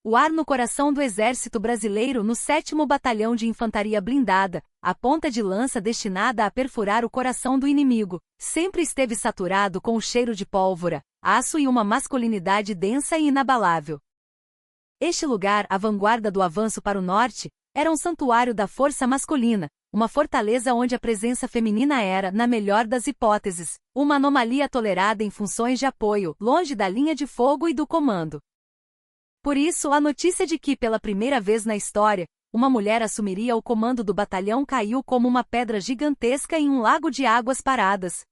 O ar no coração do Exército Brasileiro no 7º Batalhão de Infantaria Blindada, a ponta de lança destinada a perfurar o coração do inimigo, sempre esteve saturado com o cheiro de pólvora, aço e uma masculinidade densa e inabalável. Este lugar, a vanguarda do avanço para o norte, era um santuário da força masculina, uma fortaleza onde a presença feminina era, na melhor das hipóteses, uma anomalia tolerada em funções de apoio, longe da linha de fogo e do comando. Por isso, a notícia de que, pela primeira vez na história, uma mulher assumiria o comando do batalhão caiu como uma pedra gigantesca em um lago de águas paradas.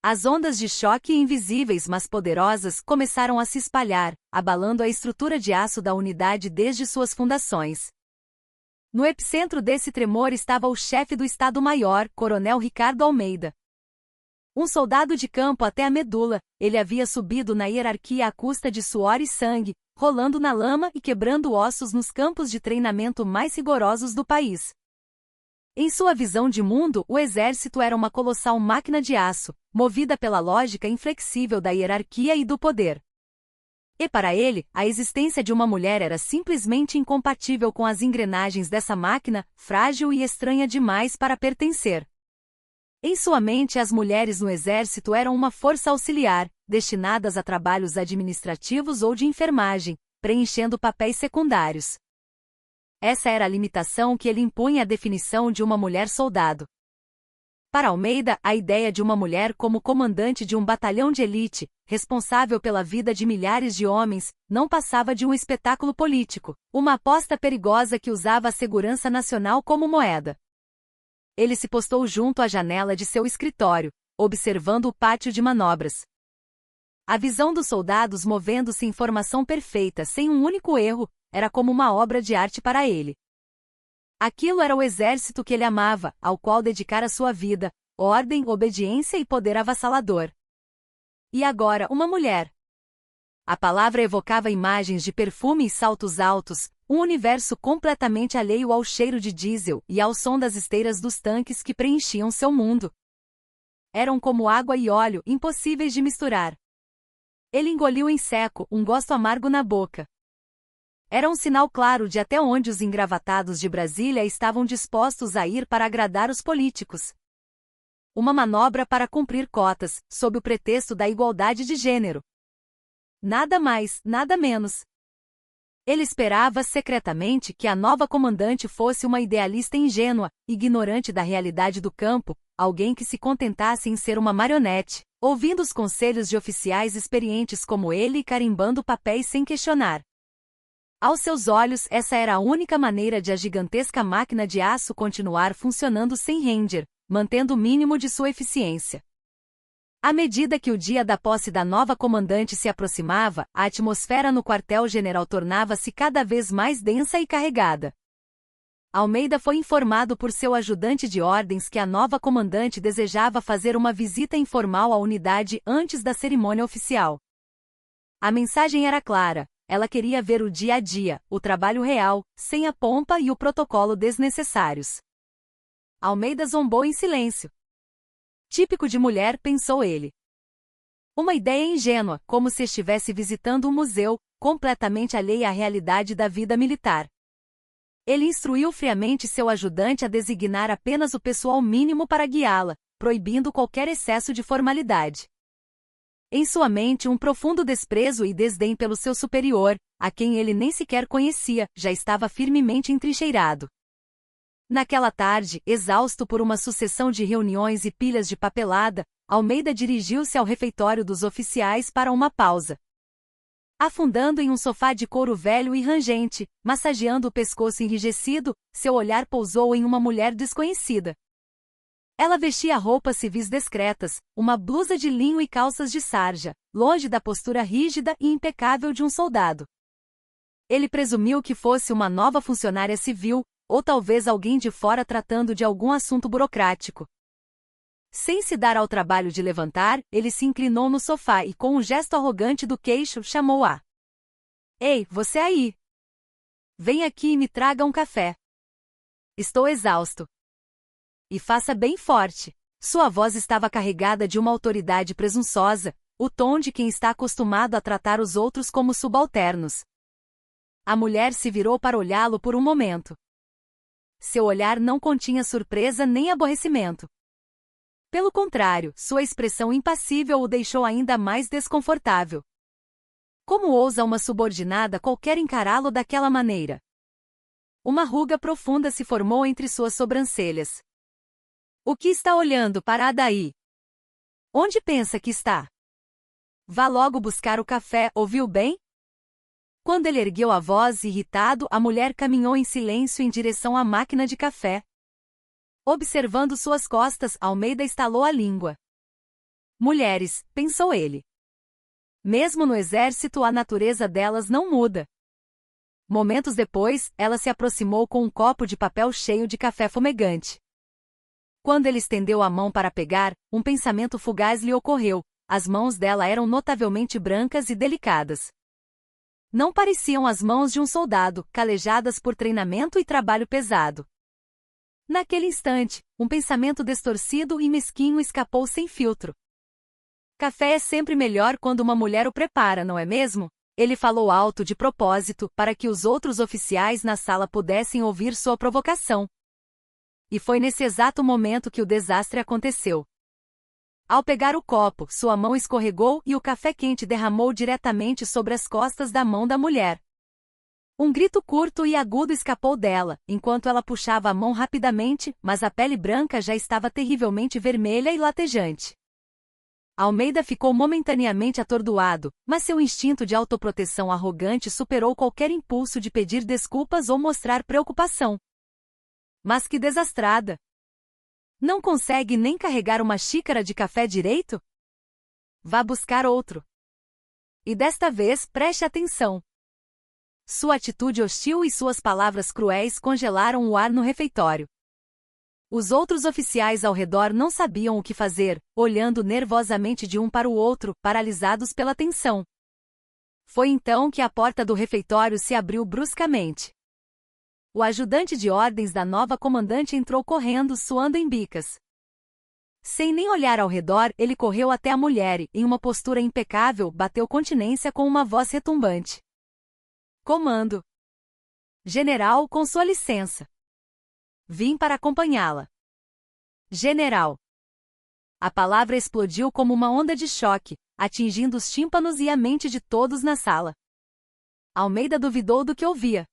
As ondas de choque invisíveis mas poderosas começaram a se espalhar, abalando a estrutura de aço da unidade desde suas fundações. No epicentro desse tremor estava o chefe do Estado-Maior, Coronel Ricardo Almeida. Um soldado de campo até a medula, ele havia subido na hierarquia à custa de suor e sangue, rolando na lama e quebrando ossos nos campos de treinamento mais rigorosos do país. Em sua visão de mundo, o exército era uma colossal máquina de aço, movida pela lógica inflexível da hierarquia e do poder. E para ele, a existência de uma mulher era simplesmente incompatível com as engrenagens dessa máquina, frágil e estranha demais para pertencer. Em sua mente, as mulheres no exército eram uma força auxiliar, destinadas a trabalhos administrativos ou de enfermagem, preenchendo papéis secundários. Essa era a limitação que ele impunha à definição de uma mulher soldado. Para Almeida, a ideia de uma mulher como comandante de um batalhão de elite, responsável pela vida de milhares de homens, não passava de um espetáculo político, uma aposta perigosa que usava a segurança nacional como moeda. Ele se postou junto à janela de seu escritório, observando o pátio de manobras. A visão dos soldados movendo-se em formação perfeita sem um único erro, era como uma obra de arte para ele. Aquilo era o exército que ele amava, ao qual dedicara sua vida, ordem, obediência e poder avassalador. E agora, uma mulher. A palavra evocava imagens de perfume e saltos altos, um universo completamente alheio ao cheiro de diesel e ao som das esteiras dos tanques que preenchiam seu mundo. Eram como água e óleo, impossíveis de misturar. Ele engoliu em seco, um gosto amargo na boca. Era um sinal claro de até onde os engravatados de Brasília estavam dispostos a ir para agradar os políticos. Uma manobra para cumprir cotas, sob o pretexto da igualdade de gênero. Nada mais, nada menos. Ele esperava secretamente que a nova comandante fosse uma idealista ingênua, ignorante da realidade do campo, alguém que se contentasse em ser uma marionete, ouvindo os conselhos de oficiais experientes como ele e carimbando papéis sem questionar. Aos seus olhos, essa era a única maneira de a gigantesca máquina de aço continuar funcionando sem render, mantendo o mínimo de sua eficiência. À medida que o dia da posse da nova comandante se aproximava, a atmosfera no quartel-general tornava-se cada vez mais densa e carregada. Almeida foi informado por seu ajudante de ordens que a nova comandante desejava fazer uma visita informal à unidade antes da cerimônia oficial. A mensagem era clara: ela queria ver o dia a dia, o trabalho real, sem a pompa e o protocolo desnecessários. Almeida zombou em silêncio. Típico de mulher, pensou ele. Uma ideia ingênua, como se estivesse visitando um museu, completamente alheia à realidade da vida militar. Ele instruiu friamente seu ajudante a designar apenas o pessoal mínimo para guiá-la, proibindo qualquer excesso de formalidade. Em sua mente, um profundo desprezo e desdém pelo seu superior, a quem ele nem sequer conhecia, já estava firmemente entrincheirado. Naquela tarde, exausto por uma sucessão de reuniões e pilhas de papelada, Almeida dirigiu-se ao refeitório dos oficiais para uma pausa. Afundando em um sofá de couro velho e rangente, massageando o pescoço enrijecido, seu olhar pousou em uma mulher desconhecida. Ela vestia roupas civis discretas, uma blusa de linho e calças de sarja, longe da postura rígida e impecável de um soldado. Ele presumiu que fosse uma nova funcionária civil, ou talvez alguém de fora tratando de algum assunto burocrático. Sem se dar ao trabalho de levantar, ele se inclinou no sofá e com um gesto arrogante do queixo chamou-a. Ei, você aí! Vem aqui e me traga um café. Estou exausto. E faça bem forte. Sua voz estava carregada de uma autoridade presunçosa, o tom de quem está acostumado a tratar os outros como subalternos. A mulher se virou para olhá-lo por um momento. Seu olhar não continha surpresa nem aborrecimento. Pelo contrário, sua expressão impassível o deixou ainda mais desconfortável. Como ousa uma subordinada qualquer encará-lo daquela maneira? Uma ruga profunda se formou entre suas sobrancelhas. O que está olhando para daí? Onde pensa que está? Vá logo buscar o café, ouviu bem? Quando ele ergueu a voz, irritado, a mulher caminhou em silêncio em direção à máquina de café. Observando suas costas, Almeida estalou a língua. Mulheres, pensou ele. Mesmo no exército, a natureza delas não muda. Momentos depois, ela se aproximou com um copo de papel cheio de café fumegante. Quando ele estendeu a mão para pegar, um pensamento fugaz lhe ocorreu. As mãos dela eram notavelmente brancas e delicadas. Não pareciam as mãos de um soldado, calejadas por treinamento e trabalho pesado. Naquele instante, um pensamento distorcido e mesquinho escapou sem filtro. Café é sempre melhor quando uma mulher o prepara, não é mesmo? Ele falou alto de propósito, para que os outros oficiais na sala pudessem ouvir sua provocação. E foi nesse exato momento que o desastre aconteceu. Ao pegar o copo, sua mão escorregou e o café quente derramou diretamente sobre as costas da mão da mulher. Um grito curto e agudo escapou dela, enquanto ela puxava a mão rapidamente, mas a pele branca já estava terrivelmente vermelha e latejante. Almeida ficou momentaneamente atordoado, mas seu instinto de autoproteção arrogante superou qualquer impulso de pedir desculpas ou mostrar preocupação. Mas que desastrada! Não consegue nem carregar uma xícara de café direito? Vá buscar outro. E desta vez, preste atenção. Sua atitude hostil e suas palavras cruéis congelaram o ar no refeitório. Os outros oficiais ao redor não sabiam o que fazer, olhando nervosamente de um para o outro, paralisados pela tensão. Foi então que a porta do refeitório se abriu bruscamente. O ajudante de ordens da nova comandante entrou correndo, suando em bicas. Sem nem olhar ao redor, ele correu até a mulher e, em uma postura impecável, bateu continência com uma voz retumbante. Comando. General, com sua licença. Vim para acompanhá-la. General. A palavra explodiu como uma onda de choque, atingindo os tímpanos e a mente de todos na sala. Almeida duvidou do que ouvia.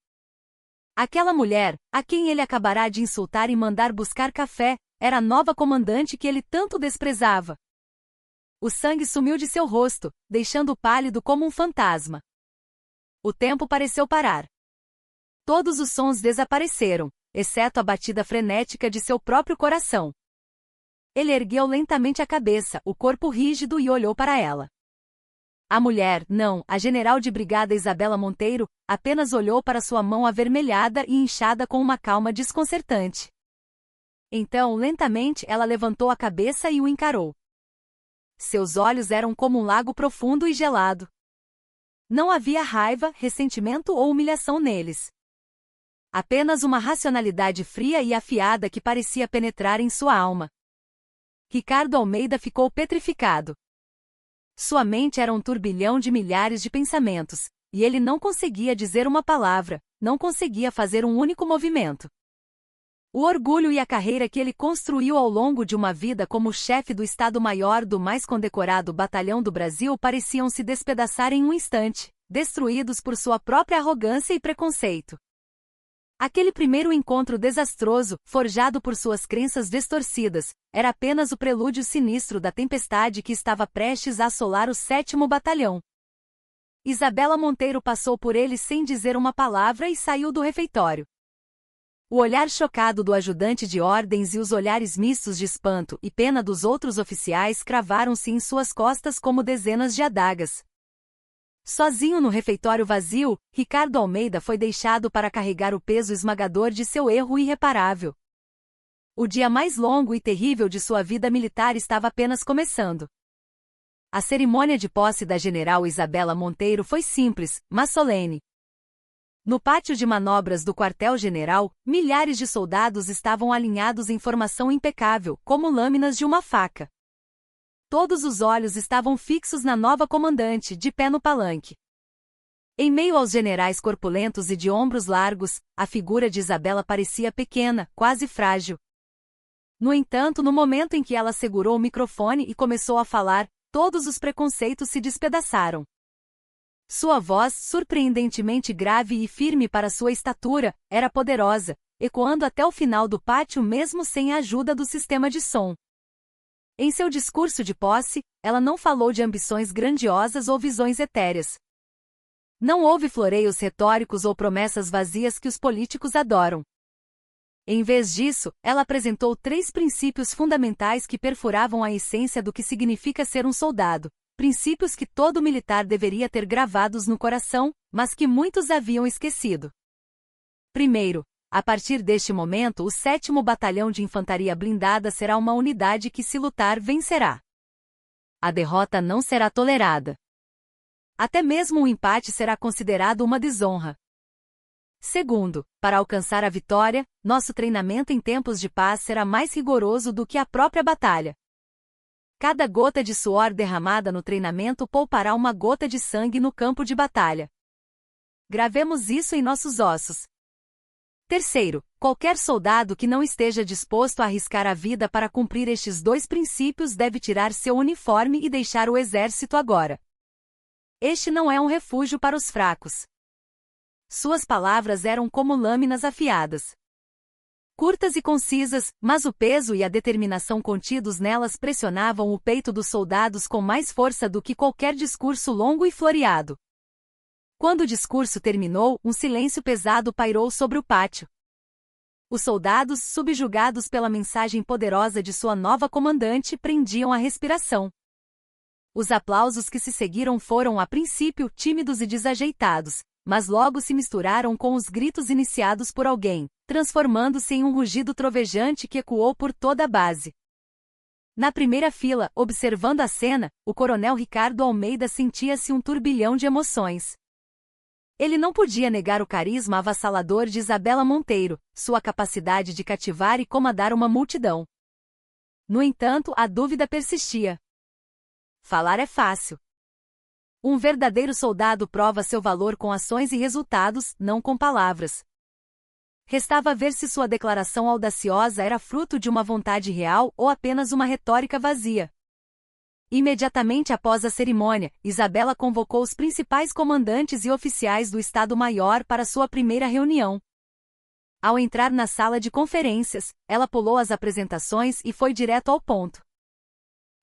Aquela mulher, a quem ele acabará de insultar e mandar buscar café, era a nova comandante que ele tanto desprezava. O sangue sumiu de seu rosto, deixando-o pálido como um fantasma. O tempo pareceu parar. Todos os sons desapareceram, exceto a batida frenética de seu próprio coração. Ele ergueu lentamente a cabeça, o corpo rígido, e olhou para ela. A mulher, não, a general de brigada Isabela Monteiro, apenas olhou para sua mão avermelhada e inchada com uma calma desconcertante. Então, lentamente, ela levantou a cabeça e o encarou. Seus olhos eram como um lago profundo e gelado. Não havia raiva, ressentimento ou humilhação neles. Apenas uma racionalidade fria e afiada que parecia penetrar em sua alma. Ricardo Almeida ficou petrificado. Sua mente era um turbilhão de milhares de pensamentos, e ele não conseguia dizer uma palavra, não conseguia fazer um único movimento. O orgulho e a carreira que ele construiu ao longo de uma vida como chefe do Estado-Maior do mais condecorado batalhão do Brasil pareciam se despedaçar em um instante, destruídos por sua própria arrogância e preconceito. Aquele primeiro encontro desastroso, forjado por suas crenças distorcidas, era apenas o prelúdio sinistro da tempestade que estava prestes a assolar o 7º Batalhão. Isabela Monteiro passou por ele sem dizer uma palavra e saiu do refeitório. O olhar chocado do ajudante de ordens e os olhares mistos de espanto e pena dos outros oficiais cravaram-se em suas costas como dezenas de adagas. Sozinho no refeitório vazio, Ricardo Almeida foi deixado para carregar o peso esmagador de seu erro irreparável. O dia mais longo e terrível de sua vida militar estava apenas começando. A cerimônia de posse da general Isabela Monteiro foi simples, mas solene. No pátio de manobras do quartel-general, milhares de soldados estavam alinhados em formação impecável, como lâminas de uma faca. Todos os olhos estavam fixos na nova comandante, de pé no palanque. Em meio aos generais corpulentos e de ombros largos, a figura de Isabela parecia pequena, quase frágil. No entanto, no momento em que ela segurou o microfone e começou a falar, todos os preconceitos se despedaçaram. Sua voz, surpreendentemente grave e firme para sua estatura, era poderosa, ecoando até o final do pátio mesmo sem a ajuda do sistema de som. Em seu discurso de posse, ela não falou de ambições grandiosas ou visões etéreas. Não houve floreios retóricos ou promessas vazias que os políticos adoram. Em vez disso, ela apresentou 3 princípios fundamentais que perfuravam a essência do que significa ser um soldado, princípios que todo militar deveria ter gravados no coração, mas que muitos haviam esquecido. Primeiro, a partir deste momento, o 7º Batalhão de Infantaria Blindada será uma unidade que, se lutar, vencerá. A derrota não será tolerada. Até mesmo um empate será considerado uma desonra. Segundo, para alcançar a vitória, nosso treinamento em tempos de paz será mais rigoroso do que a própria batalha. Cada gota de suor derramada no treinamento poupará uma gota de sangue no campo de batalha. Gravemos isso em nossos ossos. Terceiro, qualquer soldado que não esteja disposto a arriscar a vida para cumprir estes 2 princípios deve tirar seu uniforme e deixar o exército agora. Este não é um refúgio para os fracos. Suas palavras eram como lâminas afiadas. Curtas e concisas, mas o peso e a determinação contidos nelas pressionavam o peito dos soldados com mais força do que qualquer discurso longo e floreado. Quando o discurso terminou, um silêncio pesado pairou sobre o pátio. Os soldados, subjugados pela mensagem poderosa de sua nova comandante, prendiam a respiração. Os aplausos que se seguiram foram, a princípio, tímidos e desajeitados, mas logo se misturaram com os gritos iniciados por alguém, transformando-se em um rugido trovejante que ecoou por toda a base. Na primeira fila, observando a cena, o coronel Ricardo Almeida sentia-se um turbilhão de emoções. Ele não podia negar o carisma avassalador de Isabela Monteiro, sua capacidade de cativar e comandar uma multidão. No entanto, a dúvida persistia. Falar é fácil. Um verdadeiro soldado prova seu valor com ações e resultados, não com palavras. Restava ver se sua declaração audaciosa era fruto de uma vontade real ou apenas uma retórica vazia. Imediatamente após a cerimônia, Isabela convocou os principais comandantes e oficiais do Estado-Maior para sua primeira reunião. Ao entrar na sala de conferências, ela pulou as apresentações e foi direto ao ponto.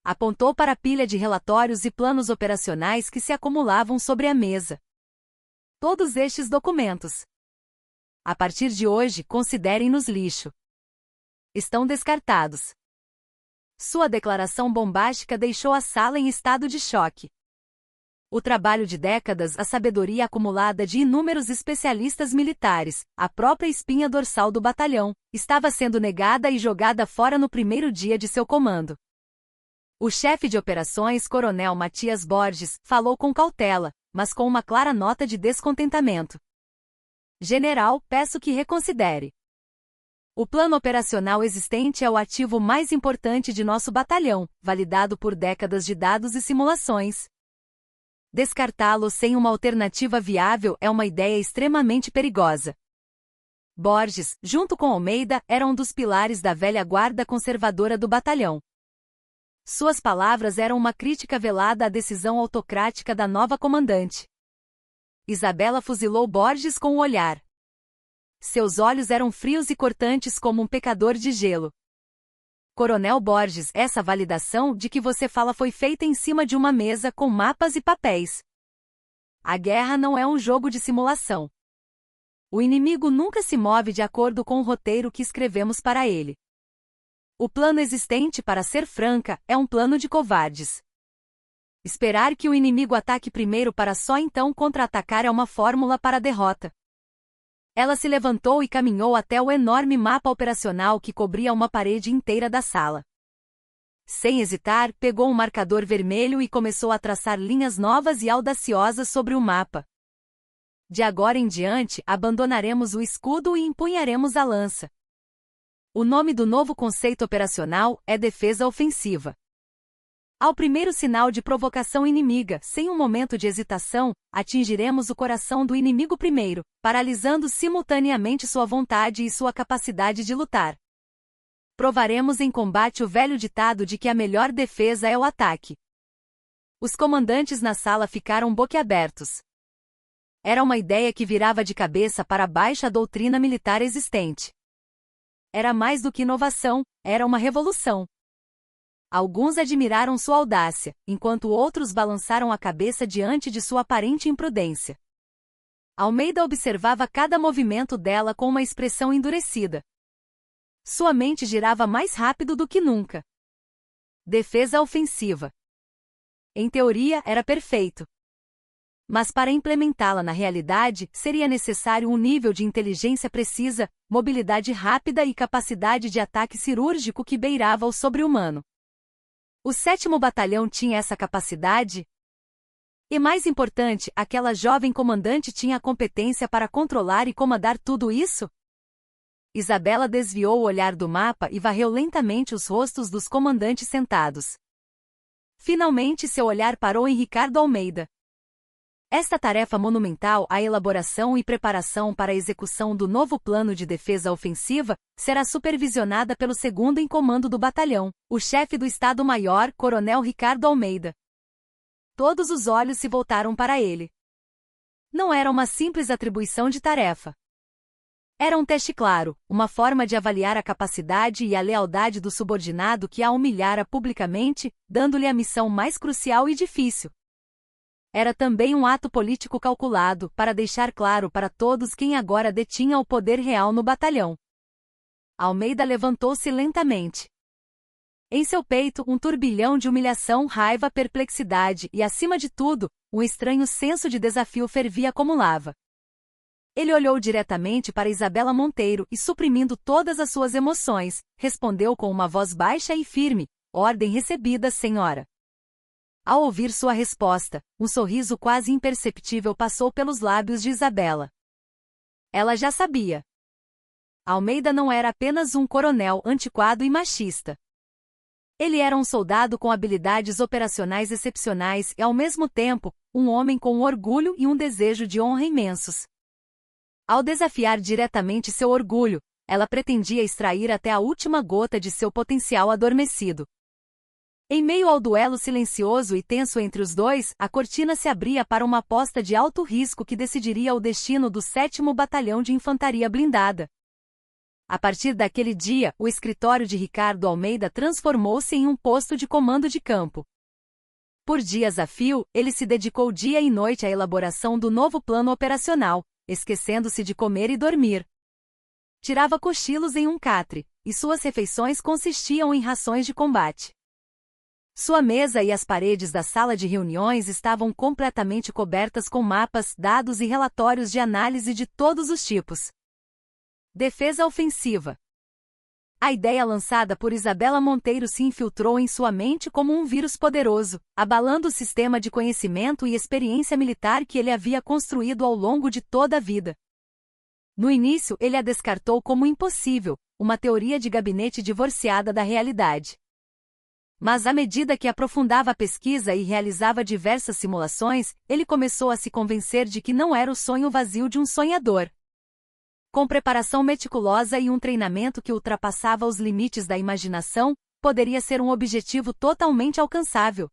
Apontou para a pilha de relatórios e planos operacionais que se acumulavam sobre a mesa. Todos estes documentos. A partir de hoje, considerem-nos lixo. Estão descartados. Sua declaração bombástica deixou a sala em estado de choque. O trabalho de décadas, a sabedoria acumulada de inúmeros especialistas militares, a própria espinha dorsal do batalhão, estava sendo negada e jogada fora no primeiro dia de seu comando. O chefe de operações, Coronel Matias Borges, falou com cautela, mas com uma clara nota de descontentamento. General, peço que reconsidere. O plano operacional existente é o ativo mais importante de nosso batalhão, validado por décadas de dados e simulações. Descartá-lo sem uma alternativa viável é uma ideia extremamente perigosa. Borges, junto com Almeida, era um dos pilares da velha guarda conservadora do batalhão. Suas palavras eram uma crítica velada à decisão autocrática da nova comandante. Isabela fuzilou Borges com o olhar. Seus olhos eram frios e cortantes como um pecador de gelo. Coronel Borges, essa validação de que você fala foi feita em cima de uma mesa com mapas e papéis. A guerra não é um jogo de simulação. O inimigo nunca se move de acordo com o roteiro que escrevemos para ele. O plano existente, para ser franca, é um plano de covardes. Esperar que o inimigo ataque primeiro para só então contra-atacar é uma fórmula para a derrota. Ela se levantou e caminhou até o enorme mapa operacional que cobria uma parede inteira da sala. Sem hesitar, pegou um marcador vermelho e começou a traçar linhas novas e audaciosas sobre o mapa. De agora em diante, abandonaremos o escudo e empunharemos a lança. O nome do novo conceito operacional é defesa ofensiva. Ao primeiro sinal de provocação inimiga, sem um momento de hesitação, atingiremos o coração do inimigo primeiro, paralisando simultaneamente sua vontade e sua capacidade de lutar. Provaremos em combate o velho ditado de que a melhor defesa é o ataque. Os comandantes na sala ficaram boquiabertos. Era uma ideia que virava de cabeça para baixo a doutrina militar existente. Era mais do que inovação, era uma revolução. Alguns admiraram sua audácia, enquanto outros balançaram a cabeça diante de sua aparente imprudência. Almeida observava cada movimento dela com uma expressão endurecida. Sua mente girava mais rápido do que nunca. Defesa ofensiva. Em teoria, era perfeito. Mas para implementá-la na realidade, seria necessário um nível de inteligência precisa, mobilidade rápida e capacidade de ataque cirúrgico que beirava o sobre-humano. O 7º Batalhão tinha essa capacidade? E mais importante, aquela jovem comandante tinha a competência para controlar e comandar tudo isso? Isabela desviou o olhar do mapa e varreu lentamente os rostos dos comandantes sentados. Finalmente seu olhar parou em Ricardo Almeida. Esta tarefa monumental, a elaboração e preparação para a execução do novo plano de defesa ofensiva, será supervisionada pelo 2º em comando do batalhão, o chefe do Estado-Maior, Coronel Ricardo Almeida. Todos os olhos se voltaram para ele. Não era uma simples atribuição de tarefa. Era um teste claro, uma forma de avaliar a capacidade e a lealdade do subordinado que a humilhara publicamente, dando-lhe a missão mais crucial e difícil. Era também um ato político calculado, para deixar claro para todos quem agora detinha o poder real no batalhão. Almeida levantou-se lentamente. Em seu peito, um turbilhão de humilhação, raiva, perplexidade e, acima de tudo, um estranho senso de desafio fervia como lava. Ele olhou diretamente para Isabela Monteiro e, suprimindo todas as suas emoções, respondeu com uma voz baixa e firme: "Ordem recebida, senhora." Ao ouvir sua resposta, um sorriso quase imperceptível passou pelos lábios de Isabela. Ela já sabia. Almeida não era apenas um coronel antiquado e machista. Ele era um soldado com habilidades operacionais excepcionais e, ao mesmo tempo, um homem com um orgulho e um desejo de honra imensos. Ao desafiar diretamente seu orgulho, ela pretendia extrair até a última gota de seu potencial adormecido. Em meio ao duelo silencioso e tenso entre os dois, a cortina se abria para uma aposta de alto risco que decidiria o destino do 7º Batalhão de Infantaria Blindada. A partir daquele dia, o escritório de Ricardo Almeida transformou-se em um posto de comando de campo. Por dias a fio, ele se dedicou dia e noite à elaboração do novo plano operacional, esquecendo-se de comer e dormir. Tirava cochilos em um catre, e suas refeições consistiam em rações de combate. Sua mesa e as paredes da sala de reuniões estavam completamente cobertas com mapas, dados e relatórios de análise de todos os tipos. Defesa ofensiva. A ideia lançada por Isabela Monteiro se infiltrou em sua mente como um vírus poderoso, abalando o sistema de conhecimento e experiência militar que ele havia construído ao longo de toda a vida. No início, ele a descartou como impossível, uma teoria de gabinete divorciada da realidade. Mas à medida que aprofundava a pesquisa e realizava diversas simulações, ele começou a se convencer de que não era o sonho vazio de um sonhador. Com preparação meticulosa e um treinamento que ultrapassava os limites da imaginação, poderia ser um objetivo totalmente alcançável.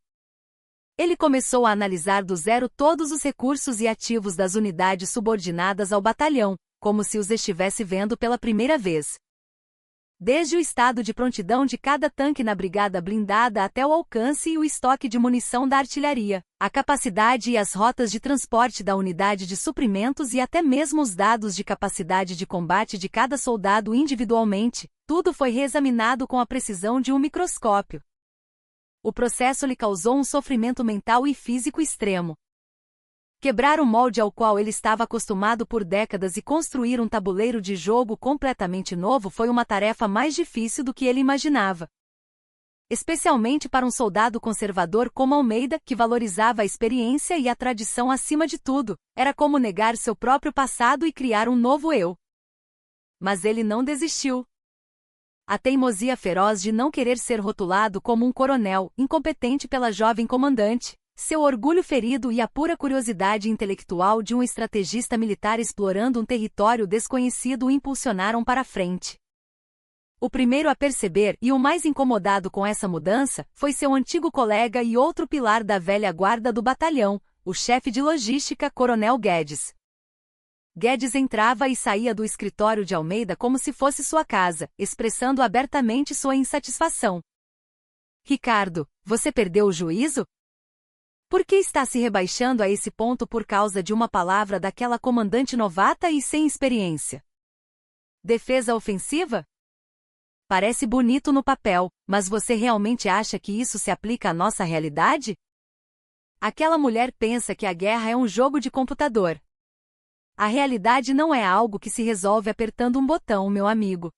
Ele começou a analisar do zero todos os recursos e ativos das unidades subordinadas ao batalhão, como se os estivesse vendo pela primeira vez. Desde o estado de prontidão de cada tanque na brigada blindada até o alcance e o estoque de munição da artilharia, a capacidade e as rotas de transporte da unidade de suprimentos e até mesmo os dados de capacidade de combate de cada soldado individualmente, tudo foi reexaminado com a precisão de um microscópio. O processo lhe causou um sofrimento mental e físico extremo. Quebrar o molde ao qual ele estava acostumado por décadas e construir um tabuleiro de jogo completamente novo foi uma tarefa mais difícil do que ele imaginava. Especialmente para um soldado conservador como Almeida, que valorizava a experiência e a tradição acima de tudo, era como negar seu próprio passado e criar um novo eu. Mas ele não desistiu. A teimosia feroz de não querer ser rotulado como um coronel incompetente pela jovem comandante, seu orgulho ferido e a pura curiosidade intelectual de um estrategista militar explorando um território desconhecido o impulsionaram para a frente. O primeiro a perceber e o mais incomodado com essa mudança foi seu antigo colega e outro pilar da velha guarda do batalhão, o chefe de logística, Coronel Guedes. Guedes entrava e saía do escritório de Almeida como se fosse sua casa, expressando abertamente sua insatisfação. Ricardo, você perdeu o juízo? Por que está se rebaixando a esse ponto por causa de uma palavra daquela comandante novata e sem experiência? Defesa ofensiva? Parece bonito no papel, mas você realmente acha que isso se aplica à nossa realidade? Aquela mulher pensa que a guerra é um jogo de computador. A realidade não é algo que se resolve apertando um botão, meu amigo.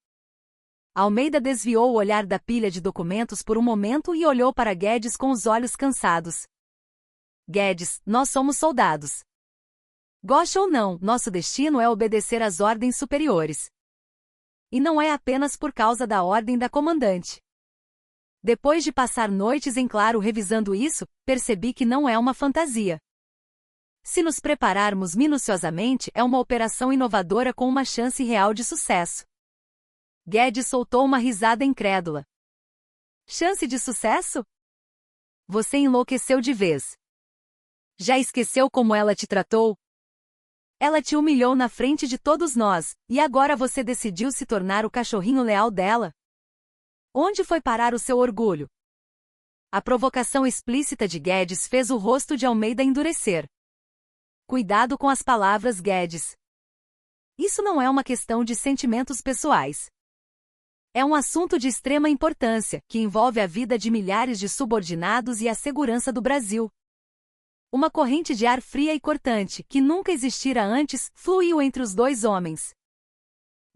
Almeida desviou o olhar da pilha de documentos por um momento e olhou para Guedes com os olhos cansados. Guedes, nós somos soldados. Goste ou não, nosso destino é obedecer às ordens superiores. E não é apenas por causa da ordem da comandante. Depois de passar noites em claro revisando isso, percebi que não é uma fantasia. Se nos prepararmos minuciosamente, é uma operação inovadora com uma chance real de sucesso. Guedes soltou uma risada incrédula. Chance de sucesso? Você enlouqueceu de vez. Já esqueceu como ela te tratou? Ela te humilhou na frente de todos nós, e agora você decidiu se tornar o cachorrinho leal dela? Onde foi parar o seu orgulho? A provocação explícita de Guedes fez o rosto de Almeida endurecer. Cuidado com as palavras, Guedes. Isso não é uma questão de sentimentos pessoais. É um assunto de extrema importância, que envolve a vida de milhares de subordinados e a segurança do Brasil. Uma corrente de ar fria e cortante, que nunca existira antes, fluiu entre os dois homens.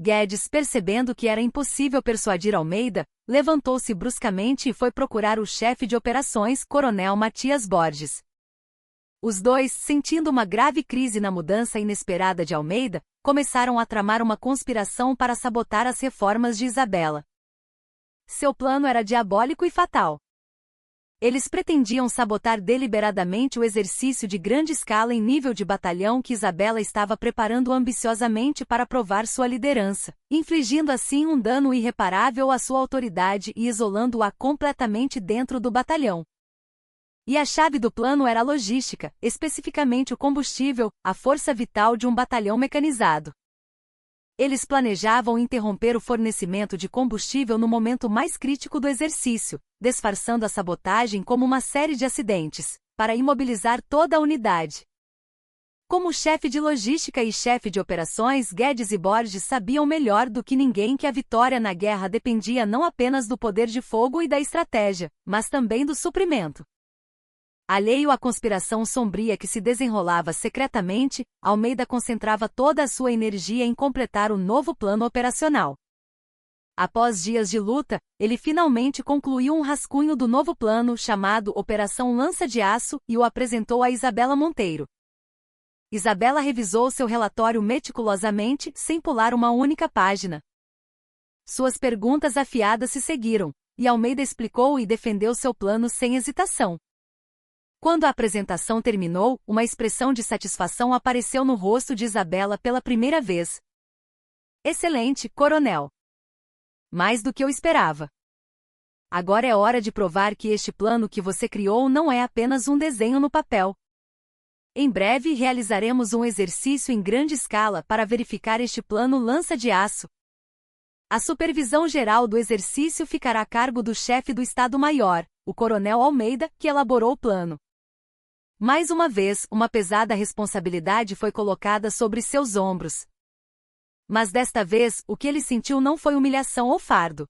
Guedes, percebendo que era impossível persuadir Almeida, levantou-se bruscamente e foi procurar o chefe de operações, Coronel Matias Borges. Os dois, sentindo uma grave crise na mudança inesperada de Almeida, começaram a tramar uma conspiração para sabotar as reformas de Isabela. Seu plano era diabólico e fatal. Eles pretendiam sabotar deliberadamente o exercício de grande escala em nível de batalhão que Isabela estava preparando ambiciosamente para provar sua liderança, infligindo assim um dano irreparável à sua autoridade e isolando-a completamente dentro do batalhão. E a chave do plano era a logística, especificamente o combustível, a força vital de um batalhão mecanizado. Eles planejavam interromper o fornecimento de combustível no momento mais crítico do exercício, disfarçando a sabotagem como uma série de acidentes, para imobilizar toda a unidade. Como chefe de logística e chefe de operações, Guedes e Borges sabiam melhor do que ninguém que a vitória na guerra dependia não apenas do poder de fogo e da estratégia, mas também do suprimento. Alheio à conspiração sombria que se desenrolava secretamente, Almeida concentrava toda a sua energia em completar o novo plano operacional. Após dias de luta, ele finalmente concluiu um rascunho do novo plano chamado Operação Lança de Aço e o apresentou a Isabela Monteiro. Isabela revisou seu relatório meticulosamente, sem pular uma única página. Suas perguntas afiadas se seguiram, e Almeida explicou e defendeu seu plano sem hesitação. Quando a apresentação terminou, uma expressão de satisfação apareceu no rosto de Isabela pela primeira vez. Excelente, coronel. Mais do que eu esperava. Agora é hora de provar que este plano que você criou não é apenas um desenho no papel. Em breve realizaremos um exercício em grande escala para verificar este plano lança de aço. A supervisão geral do exercício ficará a cargo do chefe do Estado-Maior, o coronel Almeida, que elaborou o plano. Mais uma vez, uma pesada responsabilidade foi colocada sobre seus ombros. Mas desta vez, o que ele sentiu não foi humilhação ou fardo.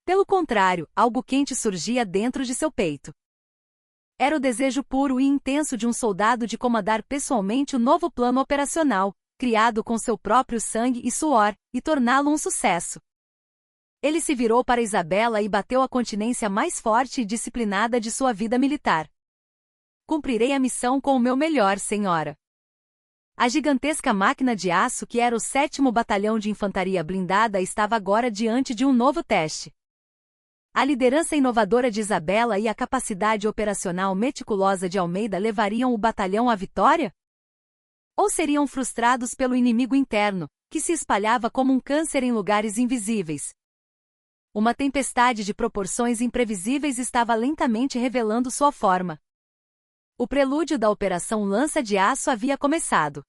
Pelo contrário, algo quente surgia dentro de seu peito. Era o desejo puro e intenso de um soldado de comandar pessoalmente o novo plano operacional, criado com seu próprio sangue e suor, e torná-lo um sucesso. Ele se virou para Isabela e bateu a continência mais forte e disciplinada de sua vida militar. Cumprirei a missão com o meu melhor, senhora. A gigantesca máquina de aço que era o 7º Batalhão de Infantaria Blindada estava agora diante de um novo teste. A liderança inovadora de Isabela e a capacidade operacional meticulosa de Almeida levariam o batalhão à vitória? Ou seriam frustrados pelo inimigo interno, que se espalhava como um câncer em lugares invisíveis? Uma tempestade de proporções imprevisíveis estava lentamente revelando sua forma. O prelúdio da Operação Lança de Aço havia começado.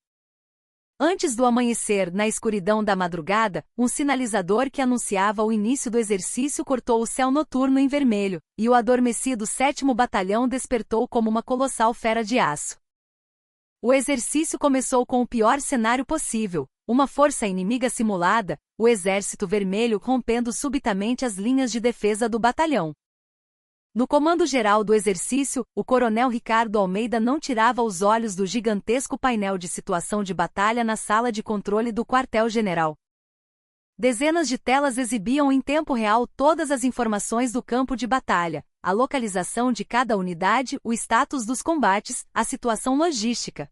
Antes do amanhecer, na escuridão da madrugada, um sinalizador que anunciava o início do exercício cortou o céu noturno em vermelho, e o adormecido 7º Batalhão despertou como uma colossal fera de aço. O exercício começou com o pior cenário possível, uma força inimiga simulada, o Exército Vermelho rompendo subitamente as linhas de defesa do batalhão. No comando-geral do exercício, o coronel Ricardo Almeida não tirava os olhos do gigantesco painel de situação de batalha na sala de controle do quartel-general. Dezenas de telas exibiam em tempo real todas as informações do campo de batalha, a localização de cada unidade, o status dos combates, a situação logística.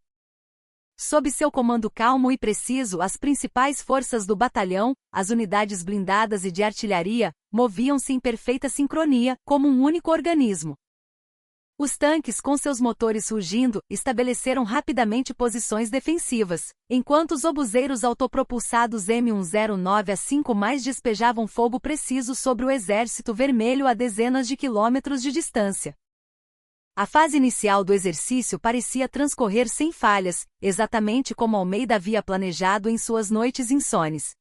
Sob seu comando calmo e preciso, as principais forças do batalhão, as unidades blindadas e de artilharia, moviam-se em perfeita sincronia, como um único organismo. Os tanques, com seus motores rugindo, estabeleceram rapidamente posições defensivas, enquanto os obuseiros autopropulsados M109A5 despejavam fogo preciso sobre o Exército Vermelho a dezenas de quilômetros de distância. A fase inicial do exercício parecia transcorrer sem falhas, exatamente como Almeida havia planejado em suas noites insones.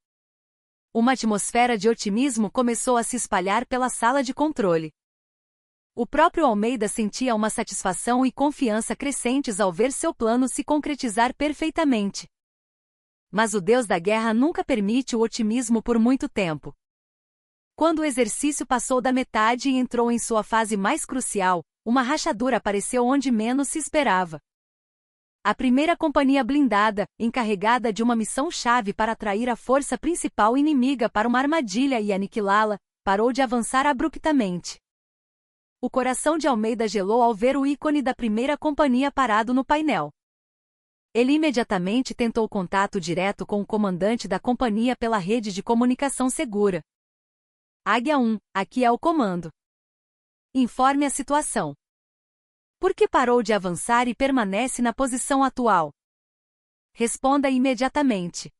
Uma atmosfera de otimismo começou a se espalhar pela sala de controle. O próprio Almeida sentia uma satisfação e confiança crescentes ao ver seu plano se concretizar perfeitamente. Mas o Deus da guerra nunca permite o otimismo por muito tempo. Quando o exercício passou da metade e entrou em sua fase mais crucial, uma rachadura apareceu onde menos se esperava. A primeira companhia blindada, encarregada de uma missão-chave para atrair a força principal inimiga para uma armadilha e aniquilá-la, parou de avançar abruptamente. O coração de Almeida gelou ao ver o ícone da primeira companhia parado no painel. Ele imediatamente tentou contato direto com o comandante da companhia pela rede de comunicação segura. Águia 1, aqui é o comando. Informe a situação. Por que parou de avançar e permanece na posição atual? Responda imediatamente.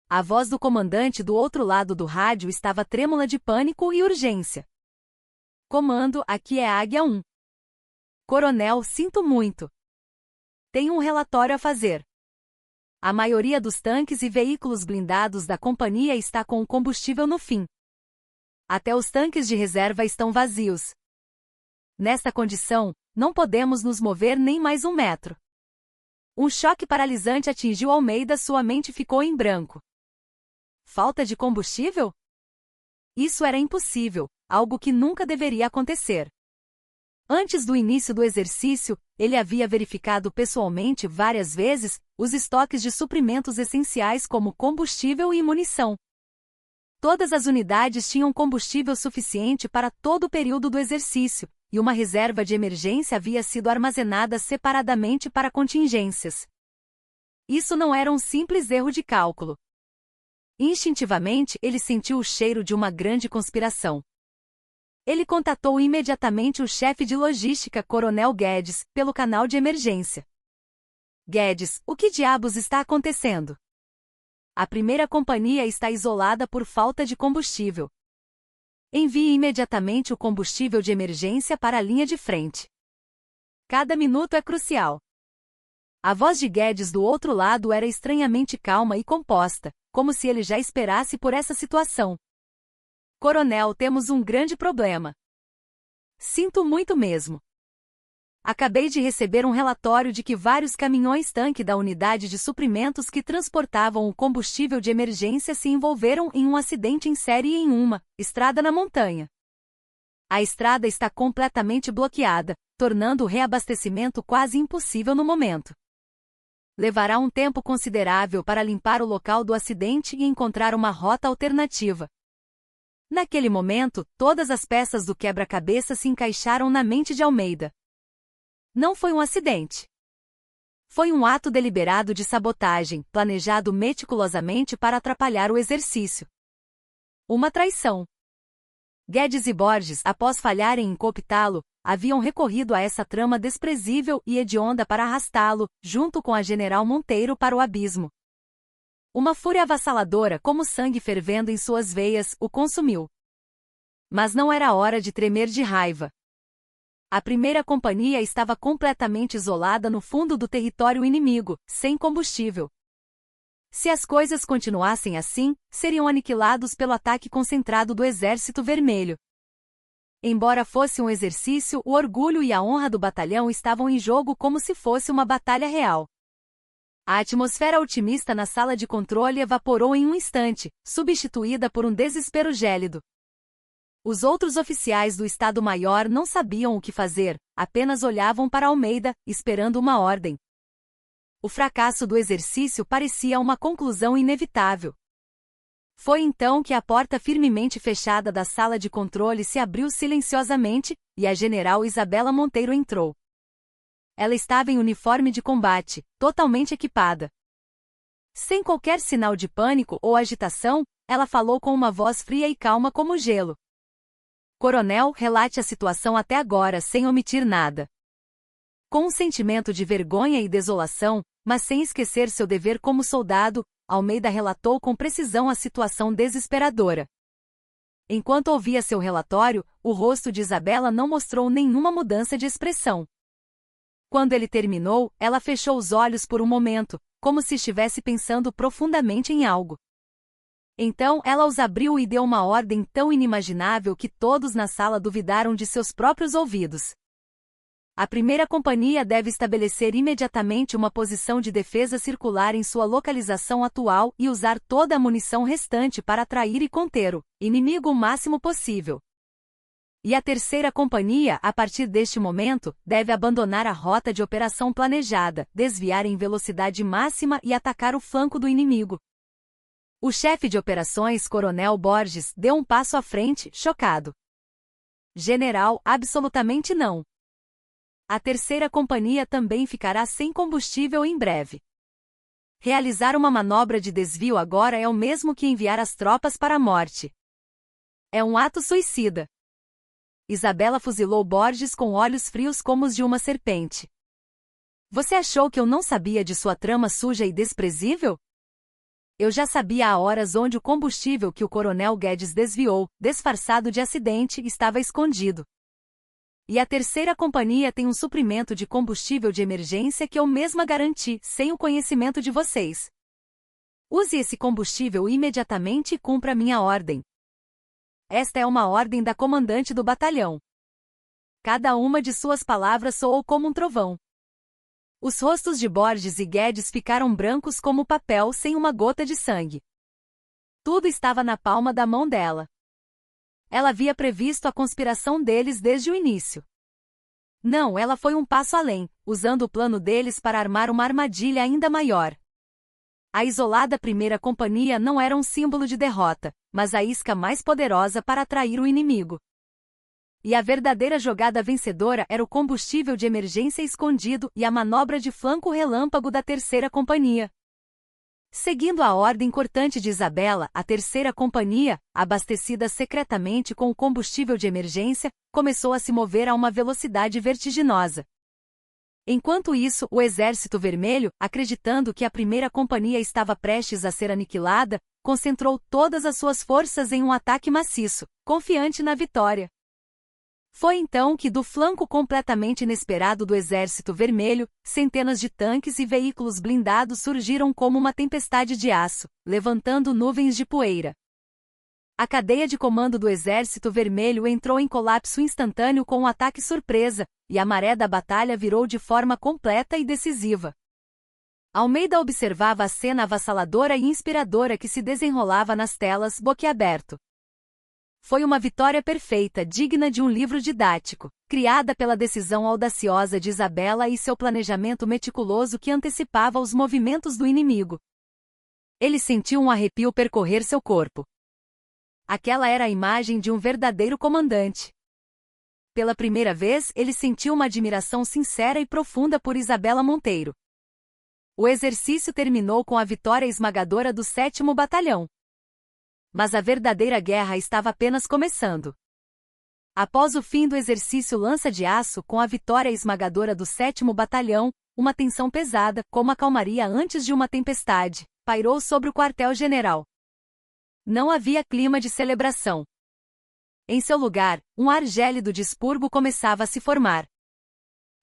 A voz do comandante do outro lado do rádio estava trêmula de pânico e urgência. Comando, aqui é Águia 1. Coronel, sinto muito. Tenho um relatório a fazer. A maioria dos tanques e veículos blindados da companhia está com o combustível no fim. Até os tanques de reserva estão vazios. Nesta condição, não podemos nos mover nem mais um metro. Um choque paralisante atingiu Almeida, sua mente ficou em branco. Falta de combustível? Isso era impossível, algo que nunca deveria acontecer. Antes do início do exercício, ele havia verificado pessoalmente várias vezes os estoques de suprimentos essenciais como combustível e munição. Todas as unidades tinham combustível suficiente para todo o período do exercício, e uma reserva de emergência havia sido armazenada separadamente para contingências. Isso não era um simples erro de cálculo. Instintivamente, ele sentiu o cheiro de uma grande conspiração. Ele contatou imediatamente o chefe de logística, Coronel Guedes, pelo canal de emergência. Guedes, o que diabos está acontecendo? A primeira companhia está isolada por falta de combustível. Envie imediatamente o combustível de emergência para a linha de frente. Cada minuto é crucial. A voz de Guedes do outro lado era estranhamente calma e composta, como se ele já esperasse por essa situação. Coronel, temos um grande problema. Sinto muito mesmo. Acabei de receber um relatório de que vários caminhões-tanque da unidade de suprimentos que transportavam o combustível de emergência se envolveram em um acidente em série em uma estrada na montanha. A estrada está completamente bloqueada, tornando o reabastecimento quase impossível no momento. Levará um tempo considerável para limpar o local do acidente e encontrar uma rota alternativa. Naquele momento, todas as peças do quebra-cabeça se encaixaram na mente de Almeida. Não foi um acidente. Foi um ato deliberado de sabotagem, planejado meticulosamente para atrapalhar o exercício. Uma traição. Guedes e Borges, após falharem em cooptá-lo, haviam recorrido a essa trama desprezível e hedionda para arrastá-lo, junto com a General Monteiro, para o abismo. Uma fúria avassaladora, como sangue fervendo em suas veias, o consumiu. Mas não era hora de tremer de raiva. A primeira companhia estava completamente isolada no fundo do território inimigo, sem combustível. Se as coisas continuassem assim, seriam aniquilados pelo ataque concentrado do Exército Vermelho. Embora fosse um exercício, o orgulho e a honra do batalhão estavam em jogo como se fosse uma batalha real. A atmosfera otimista na sala de controle evaporou em um instante, substituída por um desespero gélido. Os outros oficiais do Estado-Maior não sabiam o que fazer, apenas olhavam para Almeida, esperando uma ordem. O fracasso do exercício parecia uma conclusão inevitável. Foi então que a porta firmemente fechada da sala de controle se abriu silenciosamente, e a general Isabela Monteiro entrou. Ela estava em uniforme de combate, totalmente equipada. Sem qualquer sinal de pânico ou agitação, ela falou com uma voz fria e calma como gelo. Coronel, relate a situação até agora sem omitir nada. Com um sentimento de vergonha e desolação, mas sem esquecer seu dever como soldado, Almeida relatou com precisão a situação desesperadora. Enquanto ouvia seu relatório, o rosto de Isabela não mostrou nenhuma mudança de expressão. Quando ele terminou, ela fechou os olhos por um momento, como se estivesse pensando profundamente em algo. Então ela os abriu e deu uma ordem tão inimaginável que todos na sala duvidaram de seus próprios ouvidos. A primeira companhia deve estabelecer imediatamente uma posição de defesa circular em sua localização atual e usar toda a munição restante para atrair e conter o inimigo o máximo possível. E a terceira companhia, a partir deste momento, deve abandonar a rota de operação planejada, desviar em velocidade máxima e atacar o flanco do inimigo. O chefe de operações, Coronel Borges, deu um passo à frente, chocado. General, absolutamente não. A terceira companhia também ficará sem combustível em breve. Realizar uma manobra de desvio agora é o mesmo que enviar as tropas para a morte. É um ato suicida. Isabela fuzilou Borges com olhos frios como os de uma serpente. Você achou que eu não sabia de sua trama suja e desprezível? Eu já sabia há horas onde o combustível que o coronel Guedes desviou, disfarçado de acidente, estava escondido. E a terceira companhia tem um suprimento de combustível de emergência que eu mesma garanti, sem o conhecimento de vocês. Use esse combustível imediatamente e cumpra minha ordem. Esta é uma ordem da comandante do batalhão. Cada uma de suas palavras soou como um trovão. Os rostos de Borges e Guedes ficaram brancos como papel sem uma gota de sangue. Tudo estava na palma da mão dela. Ela havia previsto a conspiração deles desde o início. Não, ela foi um passo além, usando o plano deles para armar uma armadilha ainda maior. A isolada primeira companhia não era um símbolo de derrota, mas a isca mais poderosa para atrair o inimigo. E a verdadeira jogada vencedora era o combustível de emergência escondido e a manobra de flanco relâmpago da terceira companhia. Seguindo a ordem cortante de Isabela, a terceira companhia, abastecida secretamente com o combustível de emergência, começou a se mover a uma velocidade vertiginosa. Enquanto isso, o Exército Vermelho, acreditando que a primeira companhia estava prestes a ser aniquilada, concentrou todas as suas forças em um ataque maciço, confiante na vitória. Foi então que do flanco completamente inesperado do Exército Vermelho, centenas de tanques e veículos blindados surgiram como uma tempestade de aço, levantando nuvens de poeira. A cadeia de comando do Exército Vermelho entrou em colapso instantâneo com um ataque surpresa, e a maré da batalha virou de forma completa e decisiva. Almeida observava a cena avassaladora e inspiradora que se desenrolava nas telas, boquiaberto. Foi uma vitória perfeita, digna de um livro didático, criada pela decisão audaciosa de Isabela e seu planejamento meticuloso que antecipava os movimentos do inimigo. Ele sentiu um arrepio percorrer seu corpo. Aquela era a imagem de um verdadeiro comandante. Pela primeira vez, ele sentiu uma admiração sincera e profunda por Isabela Monteiro. O exercício terminou com a vitória esmagadora do 7º Batalhão. Mas a verdadeira guerra estava apenas começando. Após o fim do exercício Lança de Aço com a vitória esmagadora do 7º Batalhão, uma tensão pesada, como a calmaria antes de uma tempestade, pairou sobre o quartel-general. Não havia clima de celebração. Em seu lugar, um ar gélido de expurgo começava a se formar.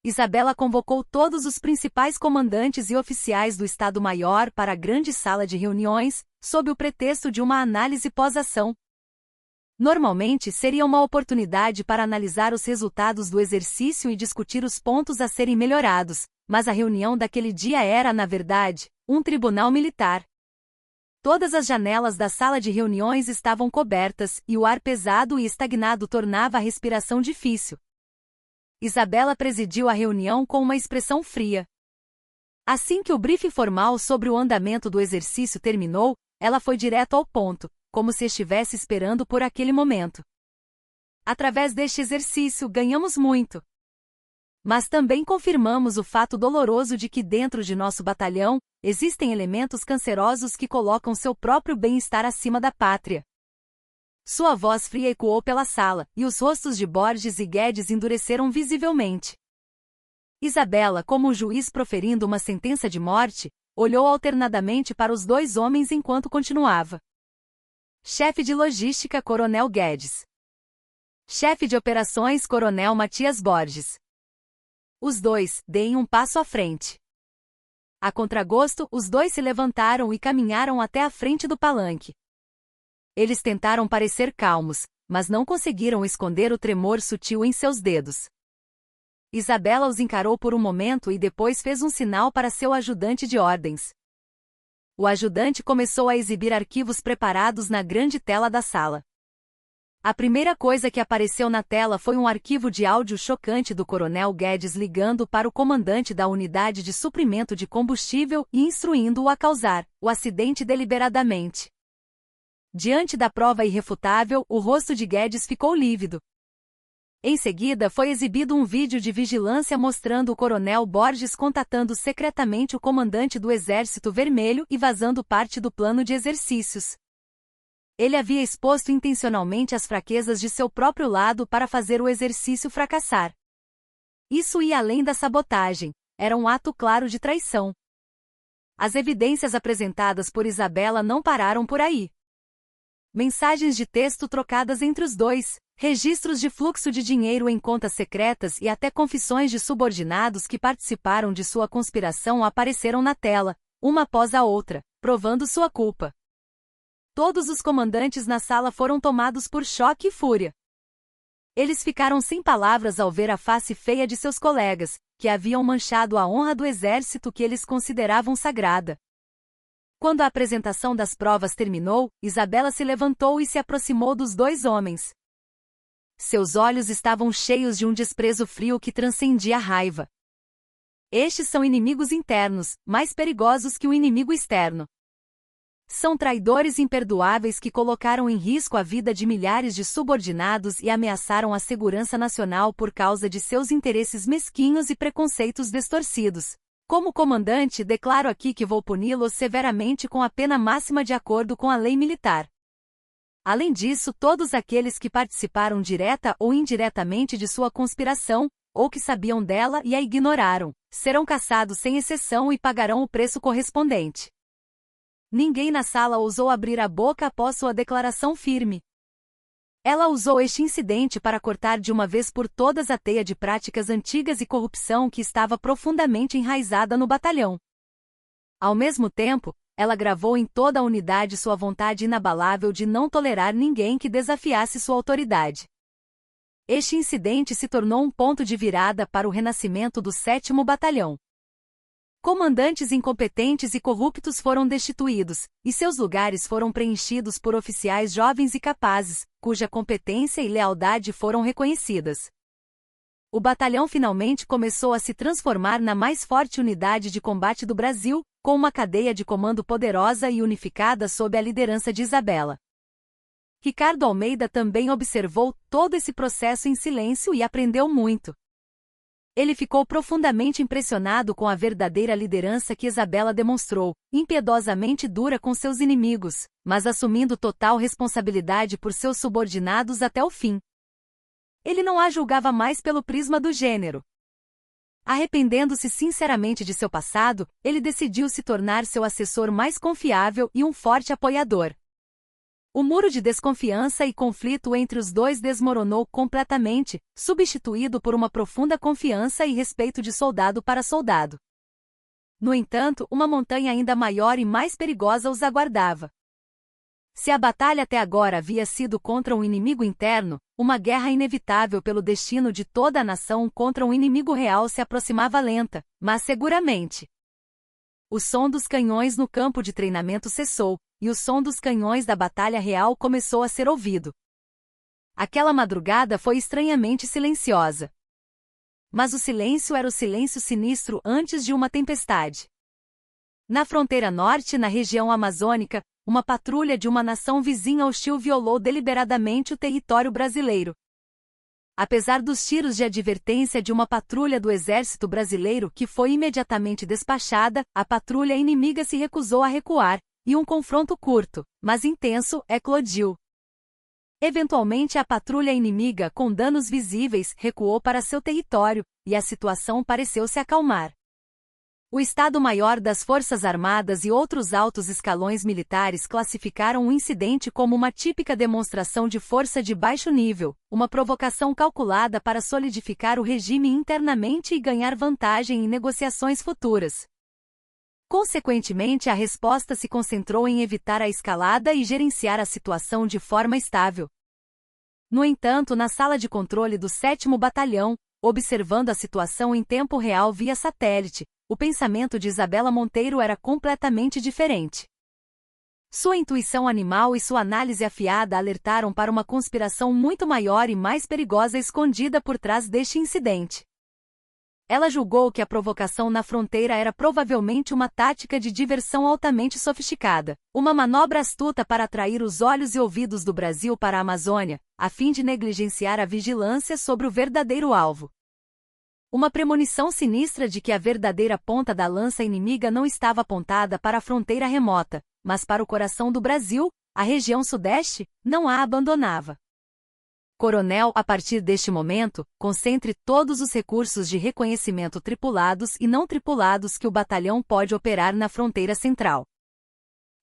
Isabela convocou todos os principais comandantes e oficiais do Estado-Maior para a grande sala de reuniões, sob o pretexto de uma análise pós-ação. Normalmente seria uma oportunidade para analisar os resultados do exercício e discutir os pontos a serem melhorados, mas a reunião daquele dia era, na verdade, um tribunal militar. Todas as janelas da sala de reuniões estavam cobertas e o ar pesado e estagnado tornava a respiração difícil. Isabela presidiu a reunião com uma expressão fria. Assim que o briefing formal sobre o andamento do exercício terminou, ela foi direto ao ponto, como se estivesse esperando por aquele momento. Através deste exercício ganhamos muito. Mas também confirmamos o fato doloroso de que dentro de nosso batalhão, existem elementos cancerosos que colocam seu próprio bem-estar acima da pátria. Sua voz fria ecoou pela sala, e os rostos de Borges e Guedes endureceram visivelmente. Isabela, como um juiz proferindo uma sentença de morte, olhou alternadamente para os dois homens enquanto continuava. Chefe de logística, Coronel Guedes. Chefe de operações, Coronel Matias Borges. Os dois, deem um passo à frente. A contragosto, os dois se levantaram e caminharam até a frente do palanque. Eles tentaram parecer calmos, mas não conseguiram esconder o tremor sutil em seus dedos. Isabela os encarou por um momento e depois fez um sinal para seu ajudante de ordens. O ajudante começou a exibir arquivos preparados na grande tela da sala. A primeira coisa que apareceu na tela foi um arquivo de áudio chocante do Coronel Guedes ligando para o comandante da unidade de suprimento de combustível e instruindo-o a causar o acidente deliberadamente. Diante da prova irrefutável, o rosto de Guedes ficou lívido. Em seguida foi exibido um vídeo de vigilância mostrando o Coronel Borges contatando secretamente o comandante do Exército Vermelho e vazando parte do plano de exercícios. Ele havia exposto intencionalmente as fraquezas de seu próprio lado para fazer o exercício fracassar. Isso ia além da sabotagem, era um ato claro de traição. As evidências apresentadas por Isabela não pararam por aí. Mensagens de texto trocadas entre os dois, registros de fluxo de dinheiro em contas secretas e até confissões de subordinados que participaram de sua conspiração apareceram na tela, uma após a outra, provando sua culpa. Todos os comandantes na sala foram tomados por choque e fúria. Eles ficaram sem palavras ao ver a face feia de seus colegas, que haviam manchado a honra do exército que eles consideravam sagrada. Quando a apresentação das provas terminou, Isabela se levantou e se aproximou dos dois homens. Seus olhos estavam cheios de um desprezo frio que transcendia a raiva. Estes são inimigos internos, mais perigosos que o inimigo externo. São traidores imperdoáveis que colocaram em risco a vida de milhares de subordinados e ameaçaram a segurança nacional por causa de seus interesses mesquinhos e preconceitos distorcidos. Como comandante, declaro aqui que vou puni-los severamente com a pena máxima de acordo com a lei militar. Além disso, todos aqueles que participaram direta ou indiretamente de sua conspiração, ou que sabiam dela e a ignoraram, serão caçados sem exceção e pagarão o preço correspondente. Ninguém na sala ousou abrir a boca após sua declaração firme. Ela usou este incidente para cortar de uma vez por todas a teia de práticas antigas e corrupção que estava profundamente enraizada no batalhão. Ao mesmo tempo, ela gravou em toda a unidade sua vontade inabalável de não tolerar ninguém que desafiasse sua autoridade. Este incidente se tornou um ponto de virada para o renascimento do 7º Batalhão. Comandantes incompetentes e corruptos foram destituídos, e seus lugares foram preenchidos por oficiais jovens e capazes, cuja competência e lealdade foram reconhecidas. O batalhão finalmente começou a se transformar na mais forte unidade de combate do Brasil, com uma cadeia de comando poderosa e unificada sob a liderança de Isabela. Ricardo Almeida também observou todo esse processo em silêncio e aprendeu muito. Ele ficou profundamente impressionado com a verdadeira liderança que Isabela demonstrou, impiedosamente dura com seus inimigos, mas assumindo total responsabilidade por seus subordinados até o fim. Ele não a julgava mais pelo prisma do gênero. Arrependendo-se sinceramente de seu passado, ele decidiu se tornar seu assessor mais confiável e um forte apoiador. O muro de desconfiança e conflito entre os dois desmoronou completamente, substituído por uma profunda confiança e respeito de soldado para soldado. No entanto, uma montanha ainda maior e mais perigosa os aguardava. Se a batalha até agora havia sido contra um inimigo interno, uma guerra inevitável pelo destino de toda a nação contra um inimigo real se aproximava lenta, mas seguramente. O som dos canhões no campo de treinamento cessou, e o som dos canhões da batalha real começou a ser ouvido. Aquela madrugada foi estranhamente silenciosa. Mas o silêncio era o silêncio sinistro antes de uma tempestade. Na fronteira norte, na região amazônica, uma patrulha de uma nação vizinha hostil violou deliberadamente o território brasileiro. Apesar dos tiros de advertência de uma patrulha do exército brasileiro que foi imediatamente despachada, a patrulha inimiga se recusou a recuar, e um confronto curto, mas intenso, eclodiu. Eventualmente a patrulha inimiga, com danos visíveis, recuou para seu território, e a situação pareceu se acalmar. O Estado-Maior das Forças Armadas e outros altos escalões militares classificaram o incidente como uma típica demonstração de força de baixo nível, uma provocação calculada para solidificar o regime internamente e ganhar vantagem em negociações futuras. Consequentemente, a resposta se concentrou em evitar a escalada e gerenciar a situação de forma estável. No entanto, na sala de controle do 7º Batalhão, observando a situação em tempo real via satélite, o pensamento de Isabela Monteiro era completamente diferente. Sua intuição animal e sua análise afiada alertaram para uma conspiração muito maior e mais perigosa escondida por trás deste incidente. Ela julgou que a provocação na fronteira era provavelmente uma tática de diversão altamente sofisticada, uma manobra astuta para atrair os olhos e ouvidos do Brasil para a Amazônia, a fim de negligenciar a vigilância sobre o verdadeiro alvo. Uma premonição sinistra de que a verdadeira ponta da lança inimiga não estava apontada para a fronteira remota, mas para o coração do Brasil, a região sudeste, não a abandonava. Coronel, a partir deste momento, concentre todos os recursos de reconhecimento tripulados e não tripulados que o batalhão pode operar na fronteira central.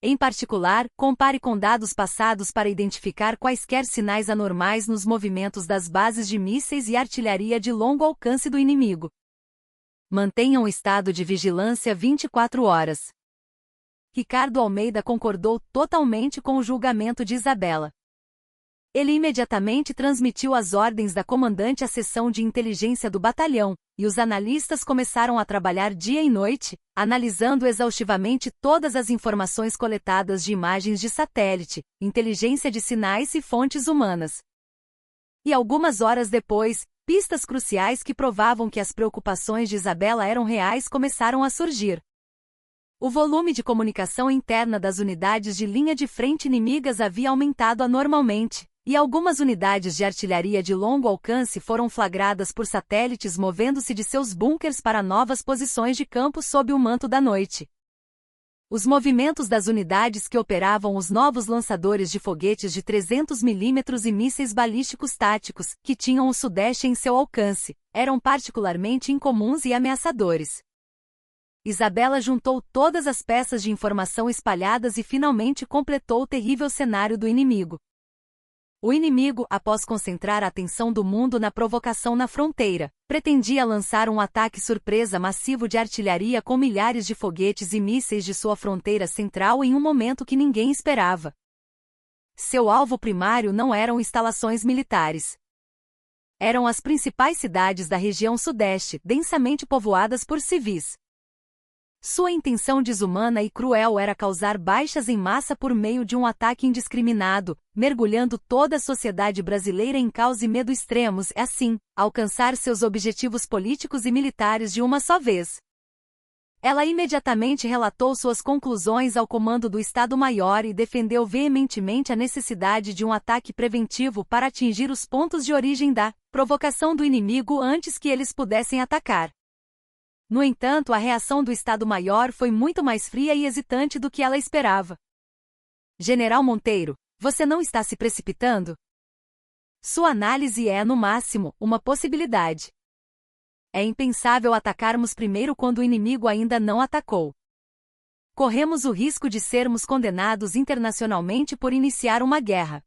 Em particular, compare com dados passados para identificar quaisquer sinais anormais nos movimentos das bases de mísseis e artilharia de longo alcance do inimigo. Mantenha um estado de vigilância 24 horas. Ricardo Almeida concordou totalmente com o julgamento de Isabela. Ele imediatamente transmitiu as ordens da comandante à seção de inteligência do batalhão, e os analistas começaram a trabalhar dia e noite, analisando exaustivamente todas as informações coletadas de imagens de satélite, inteligência de sinais e fontes humanas. E algumas horas depois, pistas cruciais que provavam que as preocupações de Isabela eram reais começaram a surgir. O volume de comunicação interna das unidades de linha de frente inimigas havia aumentado anormalmente, e algumas unidades de artilharia de longo alcance foram flagradas por satélites movendo-se de seus bunkers para novas posições de campo sob o manto da noite. Os movimentos das unidades que operavam os novos lançadores de foguetes de 300 mm e mísseis balísticos táticos, que tinham o Sudeste em seu alcance, eram particularmente incomuns e ameaçadores. Isabela juntou todas as peças de informação espalhadas e finalmente completou o terrível cenário do inimigo. O inimigo, após concentrar a atenção do mundo na provocação na fronteira, pretendia lançar um ataque surpresa massivo de artilharia com milhares de foguetes e mísseis de sua fronteira central em um momento que ninguém esperava. Seu alvo primário não eram instalações militares. Eram as principais cidades da região sudeste, densamente povoadas por civis. Sua intenção desumana e cruel era causar baixas em massa por meio de um ataque indiscriminado, mergulhando toda a sociedade brasileira em caos e medo extremos e, assim, alcançar seus objetivos políticos e militares de uma só vez. Ela imediatamente relatou suas conclusões ao comando do Estado-Maior e defendeu veementemente a necessidade de um ataque preventivo para atingir os pontos de origem da provocação do inimigo antes que eles pudessem atacar. No entanto, a reação do Estado-Maior foi muito mais fria e hesitante do que ela esperava. General Monteiro, você não está se precipitando? Sua análise é, no máximo, uma possibilidade. É impensável atacarmos primeiro quando o inimigo ainda não atacou. Corremos o risco de sermos condenados internacionalmente por iniciar uma guerra.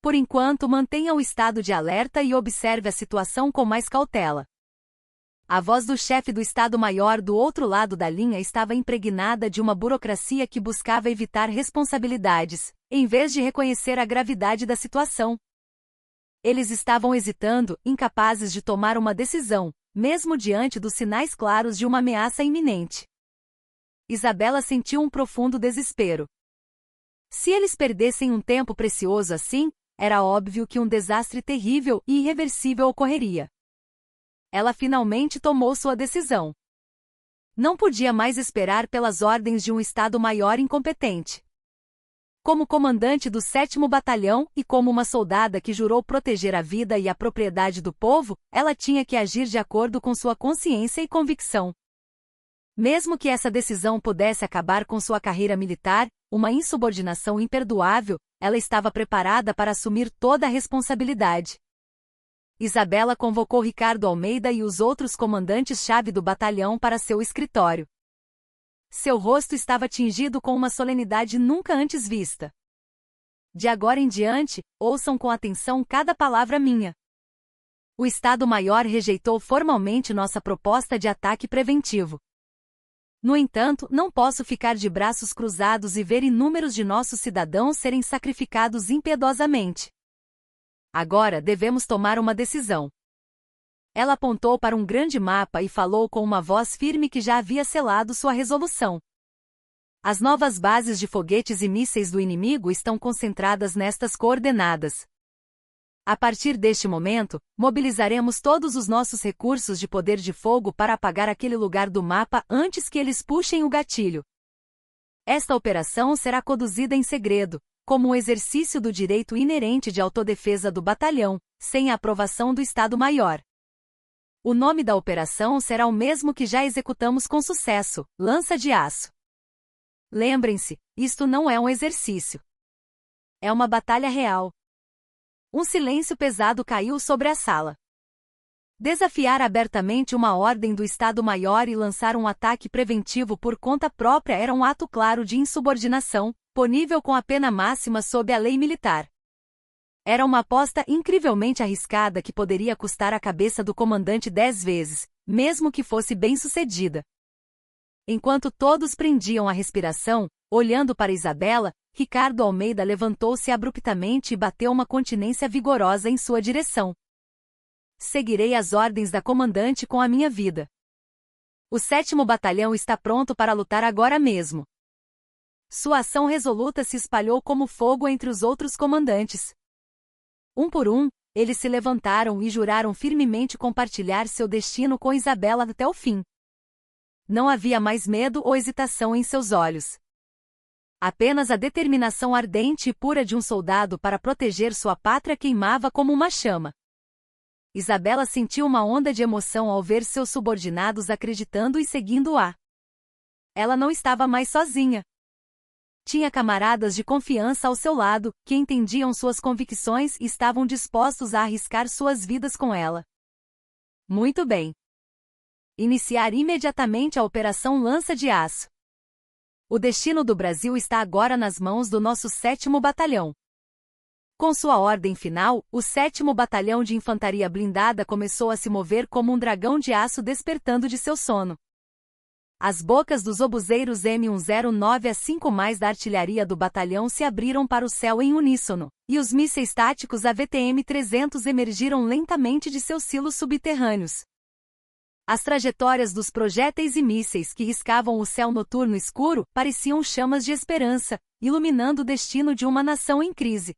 Por enquanto, mantenha o estado de alerta e observe a situação com mais cautela. A voz do chefe do Estado-Maior do outro lado da linha estava impregnada de uma burocracia que buscava evitar responsabilidades, em vez de reconhecer a gravidade da situação. Eles estavam hesitando, incapazes de tomar uma decisão, mesmo diante dos sinais claros de uma ameaça iminente. Isabela sentiu um profundo desespero. Se eles perdessem um tempo precioso assim, era óbvio que um desastre terrível e irreversível ocorreria. Ela finalmente tomou sua decisão. Não podia mais esperar pelas ordens de um Estado-Maior incompetente. Como comandante do 7º Batalhão e como uma soldada que jurou proteger a vida e a propriedade do povo, ela tinha que agir de acordo com sua consciência e convicção. Mesmo que essa decisão pudesse acabar com sua carreira militar, uma insubordinação imperdoável, ela estava preparada para assumir toda a responsabilidade. Isabela convocou Ricardo Almeida e os outros comandantes-chave do batalhão para seu escritório. Seu rosto estava tingido com uma solenidade nunca antes vista. De agora em diante, ouçam com atenção cada palavra minha. O Estado-Maior rejeitou formalmente nossa proposta de ataque preventivo. No entanto, não posso ficar de braços cruzados e ver inúmeros de nossos cidadãos serem sacrificados impiedosamente. Agora devemos tomar uma decisão. Ela apontou para um grande mapa e falou com uma voz firme que já havia selado sua resolução. As novas bases de foguetes e mísseis do inimigo estão concentradas nestas coordenadas. A partir deste momento, mobilizaremos todos os nossos recursos de poder de fogo para apagar aquele lugar do mapa antes que eles puxem o gatilho. Esta operação será conduzida em segredo, como um exercício do direito inerente de autodefesa do batalhão, sem a aprovação do Estado-Maior. O nome da operação será o mesmo que já executamos com sucesso, Lança de Aço. Lembrem-se, isto não é um exercício. É uma batalha real. Um silêncio pesado caiu sobre a sala. Desafiar abertamente uma ordem do Estado-Maior e lançar um ataque preventivo por conta própria era um ato claro de insubordinação, punível com a pena máxima sob a lei militar. Era uma aposta incrivelmente arriscada que poderia custar a cabeça do comandante 10 vezes, mesmo que fosse bem-sucedida. Enquanto todos prendiam a respiração, olhando para Isabela, Ricardo Almeida levantou-se abruptamente e bateu uma continência vigorosa em sua direção. Seguirei as ordens da comandante com a minha vida. O 7º Batalhão está pronto para lutar agora mesmo. Sua ação resoluta se espalhou como fogo entre os outros comandantes. Um por um, eles se levantaram e juraram firmemente compartilhar seu destino com Isabela até o fim. Não havia mais medo ou hesitação em seus olhos. Apenas a determinação ardente e pura de um soldado para proteger sua pátria queimava como uma chama. Isabela sentiu uma onda de emoção ao ver seus subordinados acreditando e seguindo-a. Ela não estava mais sozinha. Tinha camaradas de confiança ao seu lado, que entendiam suas convicções e estavam dispostos a arriscar suas vidas com ela. Muito bem. Iniciar imediatamente a Operação Lança de Aço. O destino do Brasil está agora nas mãos do nosso 7º Batalhão. Com sua ordem final, o 7º Batalhão de Infantaria Blindada começou a se mover como um dragão de aço despertando de seu sono. As bocas dos obuseiros M109 a 5 mais da artilharia do batalhão se abriram para o céu em uníssono, e os mísseis táticos AVTM-300 emergiram lentamente de seus silos subterrâneos. As trajetórias dos projéteis e mísseis que riscavam o céu noturno escuro pareciam chamas de esperança, iluminando o destino de uma nação em crise.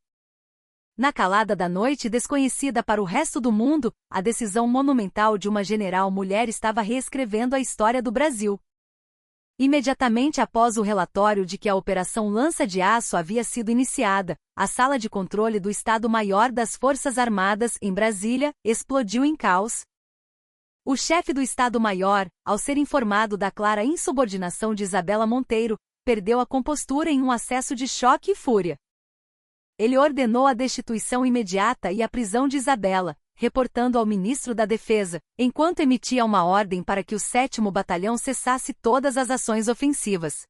Na calada da noite desconhecida para o resto do mundo, a decisão monumental de uma general mulher estava reescrevendo a história do Brasil. Imediatamente após o relatório de que a Operação Lança de Aço havia sido iniciada, a Sala de Controle do Estado-Maior das Forças Armadas, em Brasília, explodiu em caos. O chefe do Estado-Maior, ao ser informado da clara insubordinação de Isabela Monteiro, perdeu a compostura em um acesso de choque e fúria. Ele ordenou a destituição imediata e a prisão de Isabela, reportando ao ministro da Defesa, enquanto emitia uma ordem para que o 7º Batalhão cessasse todas as ações ofensivas.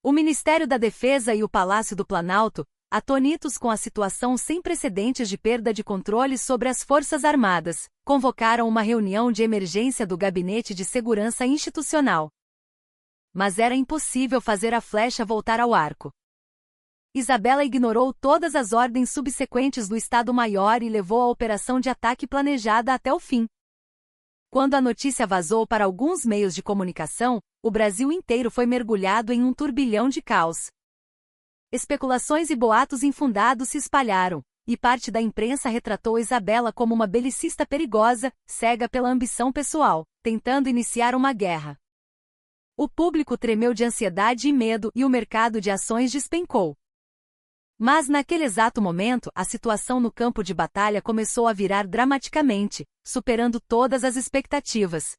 O Ministério da Defesa e o Palácio do Planalto, atônitos com a situação sem precedentes de perda de controle sobre as Forças Armadas, convocaram uma reunião de emergência do Gabinete de Segurança Institucional. Mas era impossível fazer a flecha voltar ao arco. Isabela ignorou todas as ordens subsequentes do Estado-Maior e levou a operação de ataque planejada até o fim. Quando a notícia vazou para alguns meios de comunicação, o Brasil inteiro foi mergulhado em um turbilhão de caos. Especulações e boatos infundados se espalharam, e parte da imprensa retratou Isabela como uma belicista perigosa, cega pela ambição pessoal, tentando iniciar uma guerra. O público tremeu de ansiedade e medo e o mercado de ações despencou. Mas naquele exato momento, a situação no campo de batalha começou a virar dramaticamente, superando todas as expectativas.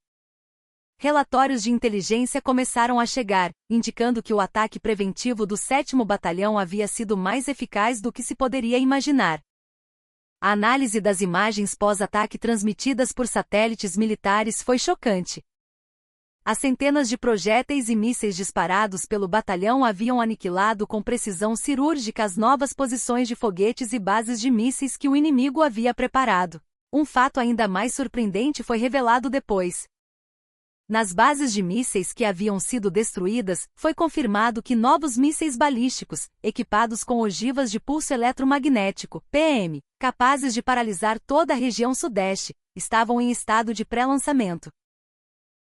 Relatórios de inteligência começaram a chegar, indicando que o ataque preventivo do 7º Batalhão havia sido mais eficaz do que se poderia imaginar. A análise das imagens pós-ataque transmitidas por satélites militares foi chocante. As centenas de projéteis e mísseis disparados pelo batalhão haviam aniquilado com precisão cirúrgica as novas posições de foguetes e bases de mísseis que o inimigo havia preparado. Um fato ainda mais surpreendente foi revelado depois. Nas bases de mísseis que haviam sido destruídas, foi confirmado que novos mísseis balísticos, equipados com ogivas de pulso eletromagnético, PM, capazes de paralisar toda a região sudeste, estavam em estado de pré-lançamento.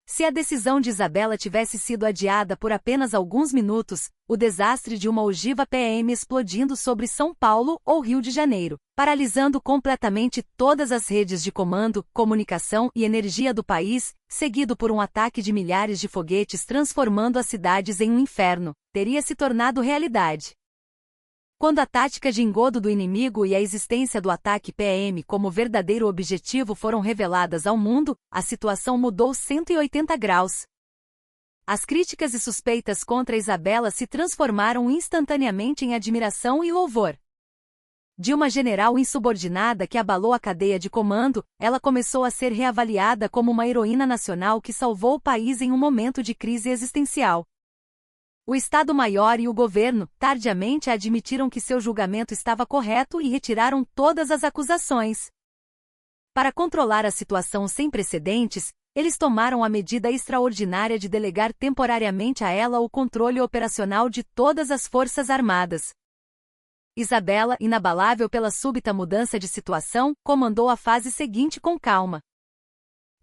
Se a decisão de Isabela tivesse sido adiada por apenas alguns minutos, o desastre de uma ogiva PM explodindo sobre São Paulo ou Rio de Janeiro, paralisando completamente todas as redes de comando, comunicação e energia do país, seguido por um ataque de milhares de foguetes transformando as cidades em um inferno, teria se tornado realidade. Quando a tática de engodo do inimigo e a existência do ataque PM como verdadeiro objetivo foram reveladas ao mundo, a situação mudou 180 graus. As críticas e suspeitas contra Isabela se transformaram instantaneamente em admiração e louvor. De uma general insubordinada que abalou a cadeia de comando, ela começou a ser reavaliada como uma heroína nacional que salvou o país em um momento de crise existencial. O Estado-Maior e o governo, tardiamente, admitiram que seu julgamento estava correto e retiraram todas as acusações. Para controlar a situação sem precedentes, eles tomaram a medida extraordinária de delegar temporariamente a ela o controle operacional de todas as Forças Armadas. Isabela, inabalável pela súbita mudança de situação, comandou a fase seguinte com calma.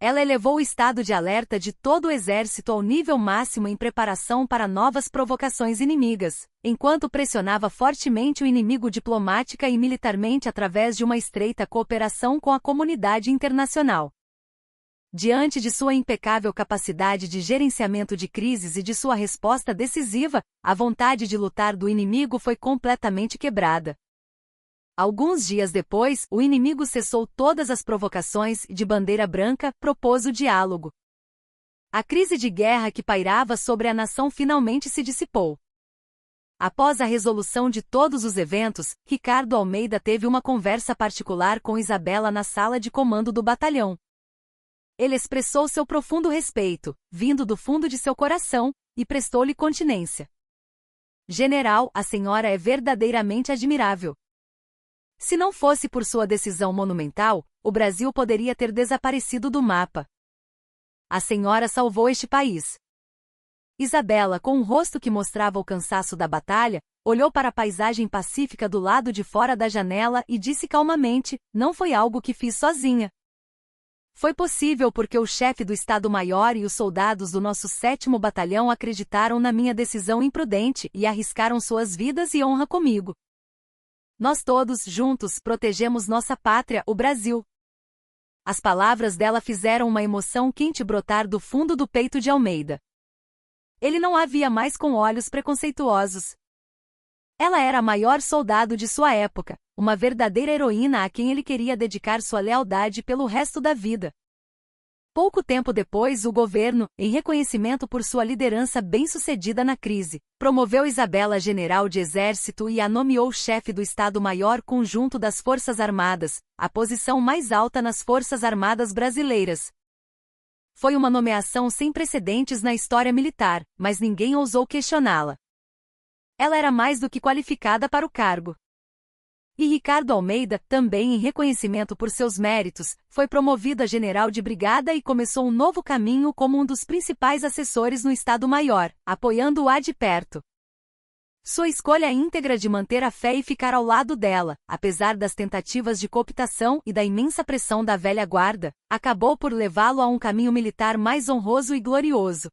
Ela elevou o estado de alerta de todo o exército ao nível máximo em preparação para novas provocações inimigas, enquanto pressionava fortemente o inimigo diplomática e militarmente através de uma estreita cooperação com a comunidade internacional. Diante de sua impecável capacidade de gerenciamento de crises e de sua resposta decisiva, a vontade de lutar do inimigo foi completamente quebrada. Alguns dias depois, o inimigo cessou todas as provocações e, de bandeira branca, propôs o diálogo. A crise de guerra que pairava sobre a nação finalmente se dissipou. Após a resolução de todos os eventos, Ricardo Almeida teve uma conversa particular com Isabela na sala de comando do batalhão. Ele expressou seu profundo respeito, vindo do fundo de seu coração, e prestou-lhe continência. General, a senhora é verdadeiramente admirável. Se não fosse por sua decisão monumental, o Brasil poderia ter desaparecido do mapa. A senhora salvou este país. Isabela, com um rosto que mostrava o cansaço da batalha, olhou para a paisagem pacífica do lado de fora da janela e disse calmamente: não foi algo que fiz sozinha. Foi possível porque o chefe do Estado-Maior e os soldados do nosso 7º Batalhão acreditaram na minha decisão imprudente e arriscaram suas vidas e honra comigo. Nós todos, juntos, protegemos nossa pátria, o Brasil. As palavras dela fizeram uma emoção quente brotar do fundo do peito de Almeida. Ele não a via mais com olhos preconceituosos. Ela era a maior soldado de sua época, uma verdadeira heroína a quem ele queria dedicar sua lealdade pelo resto da vida. Pouco tempo depois, o governo, em reconhecimento por sua liderança bem-sucedida na crise, promoveu Isabela a general de exército e a nomeou chefe do Estado-Maior Conjunto das Forças Armadas, a posição mais alta nas Forças Armadas brasileiras. Foi uma nomeação sem precedentes na história militar, mas ninguém ousou questioná-la. Ela era mais do que qualificada para o cargo. E Ricardo Almeida, também em reconhecimento por seus méritos, foi promovido a general de brigada e começou um novo caminho como um dos principais assessores no Estado-Maior, apoiando-a de perto. Sua escolha íntegra de manter a fé e ficar ao lado dela, apesar das tentativas de cooptação e da imensa pressão da velha guarda, acabou por levá-lo a um caminho militar mais honroso e glorioso.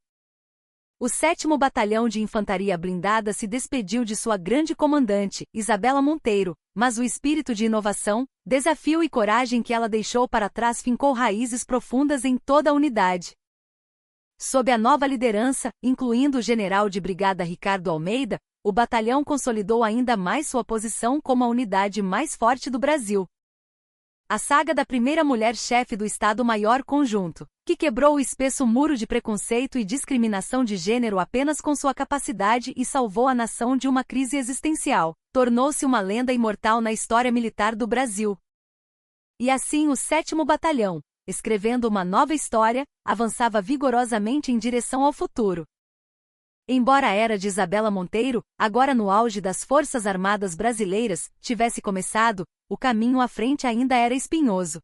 O 7º Batalhão de Infantaria Blindada se despediu de sua grande comandante, Isabela Monteiro, mas o espírito de inovação, desafio e coragem que ela deixou para trás fincou raízes profundas em toda a unidade. Sob a nova liderança, incluindo o general de brigada Ricardo Almeida, o batalhão consolidou ainda mais sua posição como a unidade mais forte do Brasil. A saga da primeira mulher-chefe do Estado-Maior Conjunto, que quebrou o espesso muro de preconceito e discriminação de gênero apenas com sua capacidade e salvou a nação de uma crise existencial, tornou-se uma lenda imortal na história militar do Brasil. E assim o 7º Batalhão, escrevendo uma nova história, avançava vigorosamente em direção ao futuro. Embora a era de Isabela Monteiro, agora no auge das Forças Armadas Brasileiras, tivesse começado, o caminho à frente ainda era espinhoso.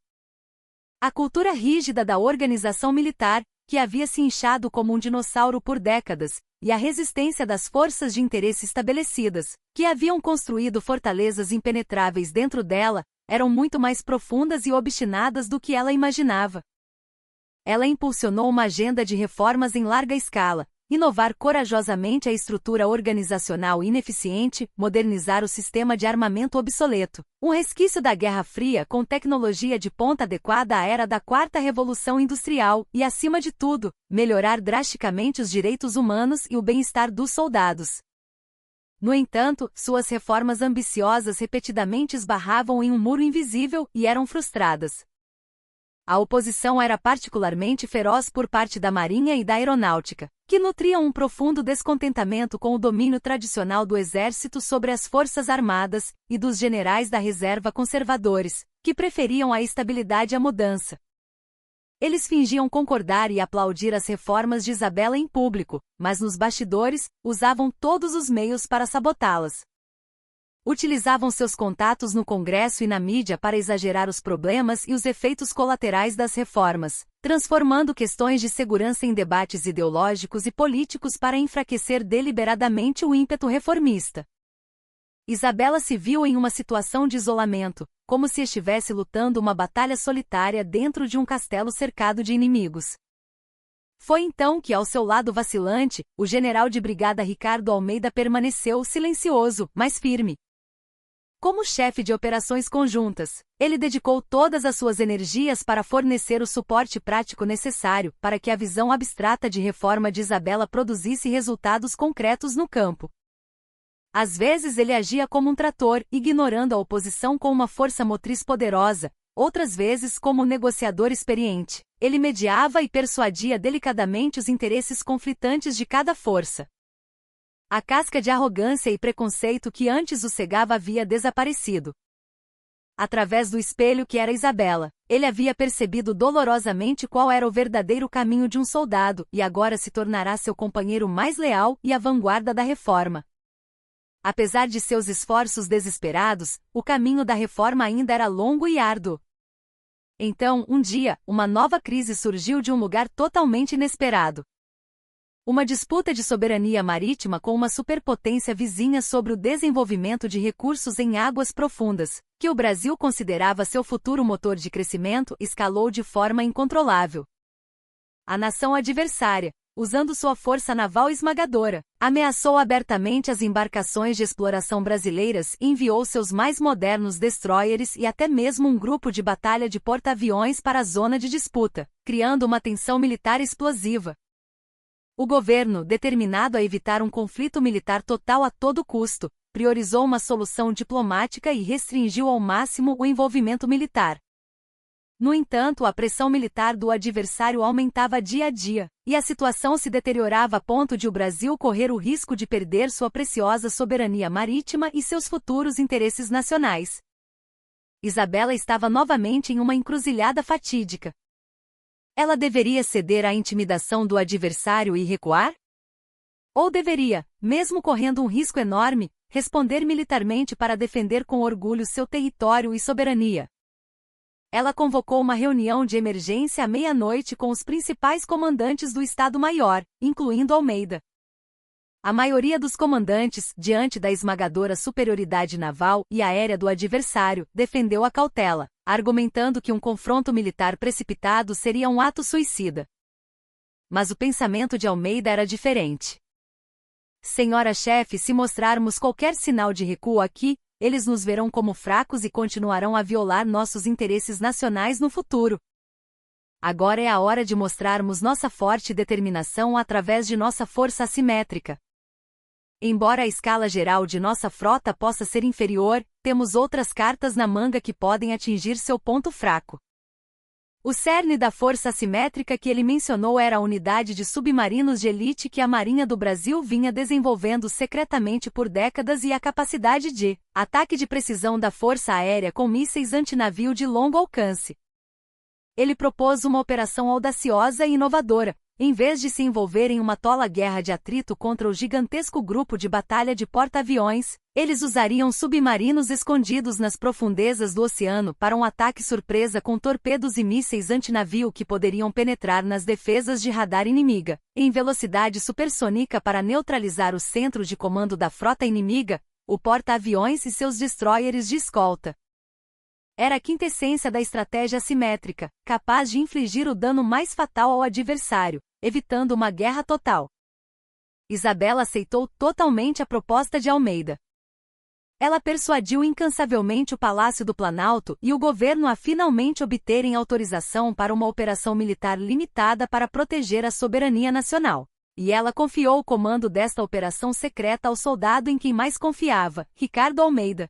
A cultura rígida da organização militar, que havia se inchado como um dinossauro por décadas, e a resistência das forças de interesse estabelecidas, que haviam construído fortalezas impenetráveis dentro dela, eram muito mais profundas e obstinadas do que ela imaginava. Ela impulsionou uma agenda de reformas em larga escala, inovar corajosamente a estrutura organizacional ineficiente, modernizar o sistema de armamento obsoleto, um resquício da Guerra Fria com tecnologia de ponta adequada à era da Quarta Revolução Industrial e, acima de tudo, melhorar drasticamente os direitos humanos e o bem-estar dos soldados. No entanto, suas reformas ambiciosas repetidamente esbarravam em um muro invisível e eram frustradas. A oposição era particularmente feroz por parte da Marinha e da Aeronáutica, que nutriam um profundo descontentamento com o domínio tradicional do Exército sobre as Forças Armadas, e dos generais da reserva conservadores, que preferiam a estabilidade à mudança. Eles fingiam concordar e aplaudir as reformas de Isabela em público, mas nos bastidores, usavam todos os meios para sabotá-las. Utilizavam seus contatos no Congresso e na mídia para exagerar os problemas e os efeitos colaterais das reformas, transformando questões de segurança em debates ideológicos e políticos para enfraquecer deliberadamente o ímpeto reformista. Isabela se viu em uma situação de isolamento, como se estivesse lutando uma batalha solitária dentro de um castelo cercado de inimigos. Foi então que, ao seu lado vacilante, o general de brigada Ricardo Almeida permaneceu silencioso, mas firme. Como chefe de operações conjuntas, ele dedicou todas as suas energias para fornecer o suporte prático necessário para que a visão abstrata de reforma de Isabela produzisse resultados concretos no campo. Às vezes ele agia como um trator, ignorando a oposição com uma força motriz poderosa, outras vezes como um negociador experiente. Ele mediava e persuadia delicadamente os interesses conflitantes de cada força. A casca de arrogância e preconceito que antes o cegava havia desaparecido. Através do espelho que era Isabela, ele havia percebido dolorosamente qual era o verdadeiro caminho de um soldado e agora se tornará seu companheiro mais leal e a vanguarda da reforma. Apesar de seus esforços desesperados, o caminho da reforma ainda era longo e árduo. Então, um dia, uma nova crise surgiu de um lugar totalmente inesperado. Uma disputa de soberania marítima com uma superpotência vizinha sobre o desenvolvimento de recursos em águas profundas, que o Brasil considerava seu futuro motor de crescimento, escalou de forma incontrolável. A nação adversária, usando sua força naval esmagadora, ameaçou abertamente as embarcações de exploração brasileiras e enviou seus mais modernos destroyers e até mesmo um grupo de batalha de porta-aviões para a zona de disputa, criando uma tensão militar explosiva. O governo, determinado a evitar um conflito militar total a todo custo, priorizou uma solução diplomática e restringiu ao máximo o envolvimento militar. No entanto, a pressão militar do adversário aumentava dia a dia, e a situação se deteriorava a ponto de o Brasil correr o risco de perder sua preciosa soberania marítima e seus futuros interesses nacionais. Isabela estava novamente em uma encruzilhada fatídica. Ela deveria ceder à intimidação do adversário e recuar? Ou deveria, mesmo correndo um risco enorme, responder militarmente para defender com orgulho seu território e soberania? Ela convocou uma reunião de emergência à meia-noite com os principais comandantes do Estado-Maior, incluindo Almeida. A maioria dos comandantes, diante da esmagadora superioridade naval e aérea do adversário, defendeu a cautela, argumentando que um confronto militar precipitado seria um ato suicida. Mas o pensamento de Almeida era diferente. Senhora-chefe, se mostrarmos qualquer sinal de recuo aqui, eles nos verão como fracos e continuarão a violar nossos interesses nacionais no futuro. Agora é a hora de mostrarmos nossa forte determinação através de nossa força assimétrica. Embora a escala geral de nossa frota possa ser inferior, temos outras cartas na manga que podem atingir seu ponto fraco. O cerne da força assimétrica que ele mencionou era a unidade de submarinos de elite que a Marinha do Brasil vinha desenvolvendo secretamente por décadas e a capacidade de ataque de precisão da força aérea com mísseis antinavio de longo alcance. Ele propôs uma operação audaciosa e inovadora. Em vez de se envolver em uma tola guerra de atrito contra o gigantesco grupo de batalha de porta-aviões, eles usariam submarinos escondidos nas profundezas do oceano para um ataque surpresa com torpedos e mísseis antinavio que poderiam penetrar nas defesas de radar inimiga, em velocidade supersônica para neutralizar o centro de comando da frota inimiga, o porta-aviões e seus destroyers de escolta. Era a quintessência da estratégia assimétrica, capaz de infligir o dano mais fatal ao adversário, evitando uma guerra total. Isabela aceitou totalmente a proposta de Almeida. Ela persuadiu incansavelmente o Palácio do Planalto e o governo a finalmente obterem autorização para uma operação militar limitada para proteger a soberania nacional. E ela confiou o comando desta operação secreta ao soldado em quem mais confiava, Ricardo Almeida.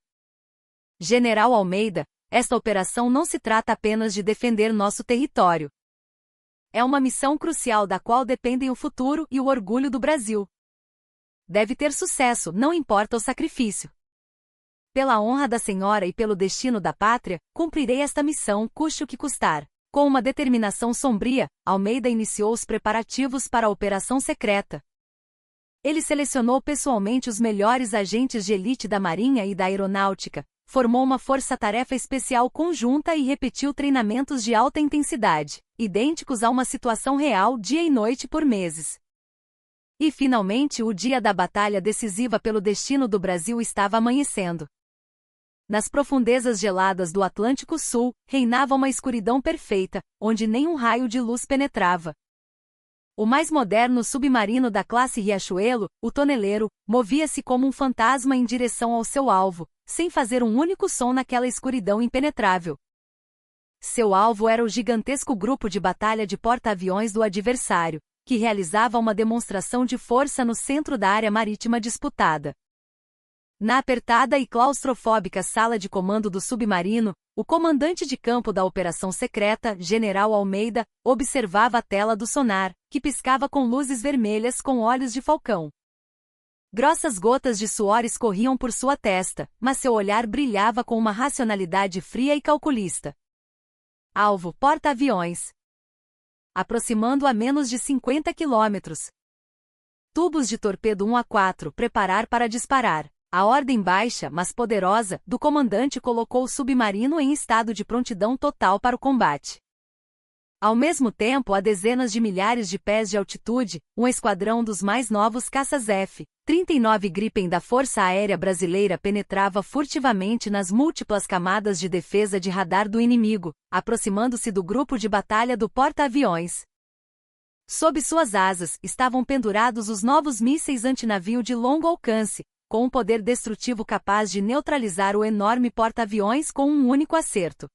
General Almeida, esta operação não se trata apenas de defender nosso território. É uma missão crucial da qual dependem o futuro e o orgulho do Brasil. Deve ter sucesso, não importa o sacrifício. Pela honra da senhora e pelo destino da pátria, cumprirei esta missão, custe o que custar. Com uma determinação sombria, Almeida iniciou os preparativos para a operação secreta. Ele selecionou pessoalmente os melhores agentes de elite da Marinha e da Aeronáutica, formou uma força-tarefa especial conjunta e repetiu treinamentos de alta intensidade, idênticos a uma situação real dia e noite por meses. E finalmente o dia da batalha decisiva pelo destino do Brasil estava amanhecendo. Nas profundezas geladas do Atlântico Sul, reinava uma escuridão perfeita, onde nenhum raio de luz penetrava. O mais moderno submarino da classe Riachuelo, o Toneleiro, movia-se como um fantasma em direção ao seu alvo, sem fazer um único som naquela escuridão impenetrável. Seu alvo era o gigantesco grupo de batalha de porta-aviões do adversário, que realizava uma demonstração de força no centro da área marítima disputada. Na apertada e claustrofóbica sala de comando do submarino, o comandante de campo da operação secreta, General Almeida, observava a tela do sonar, que piscava com luzes vermelhas com olhos de falcão. Grossas gotas de suor escorriam por sua testa, mas seu olhar brilhava com uma racionalidade fria e calculista. Alvo: porta-aviões. Aproximando a menos de 50 quilômetros. Tubos de torpedo 1 a 4, preparar para disparar. A ordem baixa, mas poderosa, do comandante colocou o submarino em estado de prontidão total para o combate. Ao mesmo tempo, a dezenas de milhares de pés de altitude, um esquadrão dos mais novos caças F-39 Gripen da Força Aérea Brasileira penetrava furtivamente nas múltiplas camadas de defesa de radar do inimigo, aproximando-se do grupo de batalha do porta-aviões. Sob suas asas, estavam pendurados os novos mísseis antinavio de longo alcance, com um poder destrutivo capaz de neutralizar o enorme porta-aviões com um único acerto.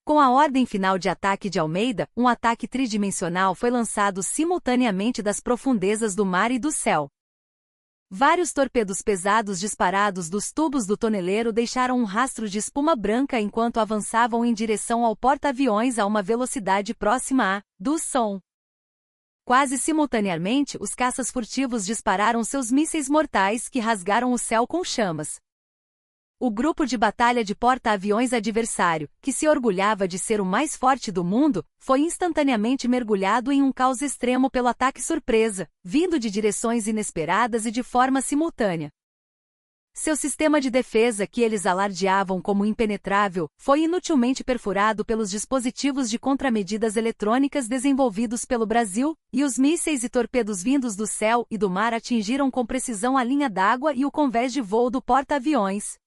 Com a ordem final de ataque de Almeida, um ataque tridimensional foi lançado simultaneamente das profundezas do mar e do céu. Vários torpedos pesados disparados dos tubos do toneleiro deixaram um rastro de espuma branca enquanto avançavam em direção ao porta-aviões a uma velocidade próxima do som. Quase simultaneamente, os caças furtivos dispararam seus mísseis mortais que rasgaram o céu com chamas. O grupo de batalha de porta-aviões adversário, que se orgulhava de ser o mais forte do mundo, foi instantaneamente mergulhado em um caos extremo pelo ataque surpresa, vindo de direções inesperadas e de forma simultânea. Seu sistema de defesa, que eles alardeavam como impenetrável, foi inutilmente perfurado pelos dispositivos de contramedidas eletrônicas desenvolvidos pelo Brasil, e os mísseis e torpedos vindos do céu e do mar atingiram com precisão a linha d'água e o convés de voo do porta-aviões.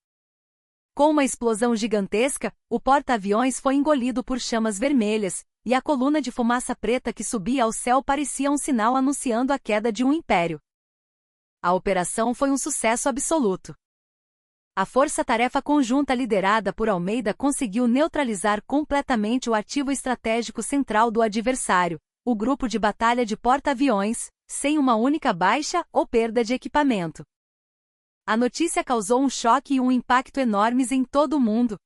Com uma explosão gigantesca, o porta-aviões foi engolido por chamas vermelhas, e a coluna de fumaça preta que subia ao céu parecia um sinal anunciando a queda de um império. A operação foi um sucesso absoluto. A força-tarefa conjunta liderada por Almeida conseguiu neutralizar completamente o ativo estratégico central do adversário, o grupo de batalha de porta-aviões, sem uma única baixa ou perda de equipamento. A notícia causou um choque e um impacto enormes em todo o mundo.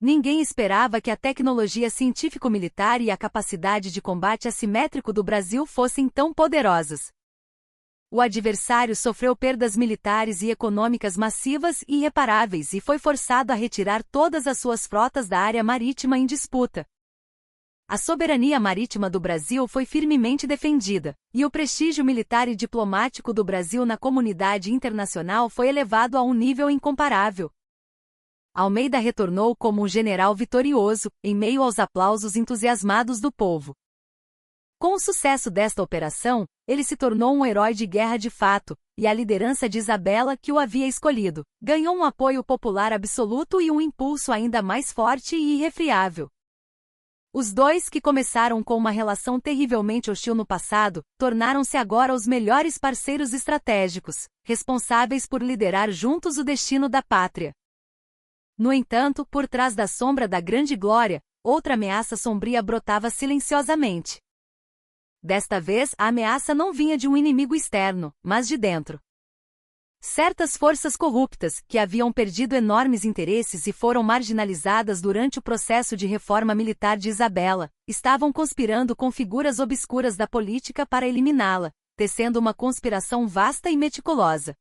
Ninguém esperava que a tecnologia científico-militar e a capacidade de combate assimétrico do Brasil fossem tão poderosas. O adversário sofreu perdas militares e econômicas massivas e irreparáveis e foi forçado a retirar todas as suas frotas da área marítima em disputa. A soberania marítima do Brasil foi firmemente defendida, e o prestígio militar e diplomático do Brasil na comunidade internacional foi elevado a um nível incomparável. Almeida retornou como um general vitorioso, em meio aos aplausos entusiasmados do povo. Com o sucesso desta operação, ele se tornou um herói de guerra de fato, e a liderança de Isabela, que o havia escolhido, ganhou um apoio popular absoluto e um impulso ainda mais forte e irrefriável. Os dois, que começaram com uma relação terrivelmente hostil no passado, tornaram-se agora os melhores parceiros estratégicos, responsáveis por liderar juntos o destino da pátria. No entanto, por trás da sombra da grande glória, outra ameaça sombria brotava silenciosamente. Desta vez, a ameaça não vinha de um inimigo externo, mas de dentro. Certas forças corruptas, que haviam perdido enormes interesses e foram marginalizadas durante o processo de reforma militar de Isabela, estavam conspirando com figuras obscuras da política para eliminá-la, tecendo uma conspiração vasta e meticulosa.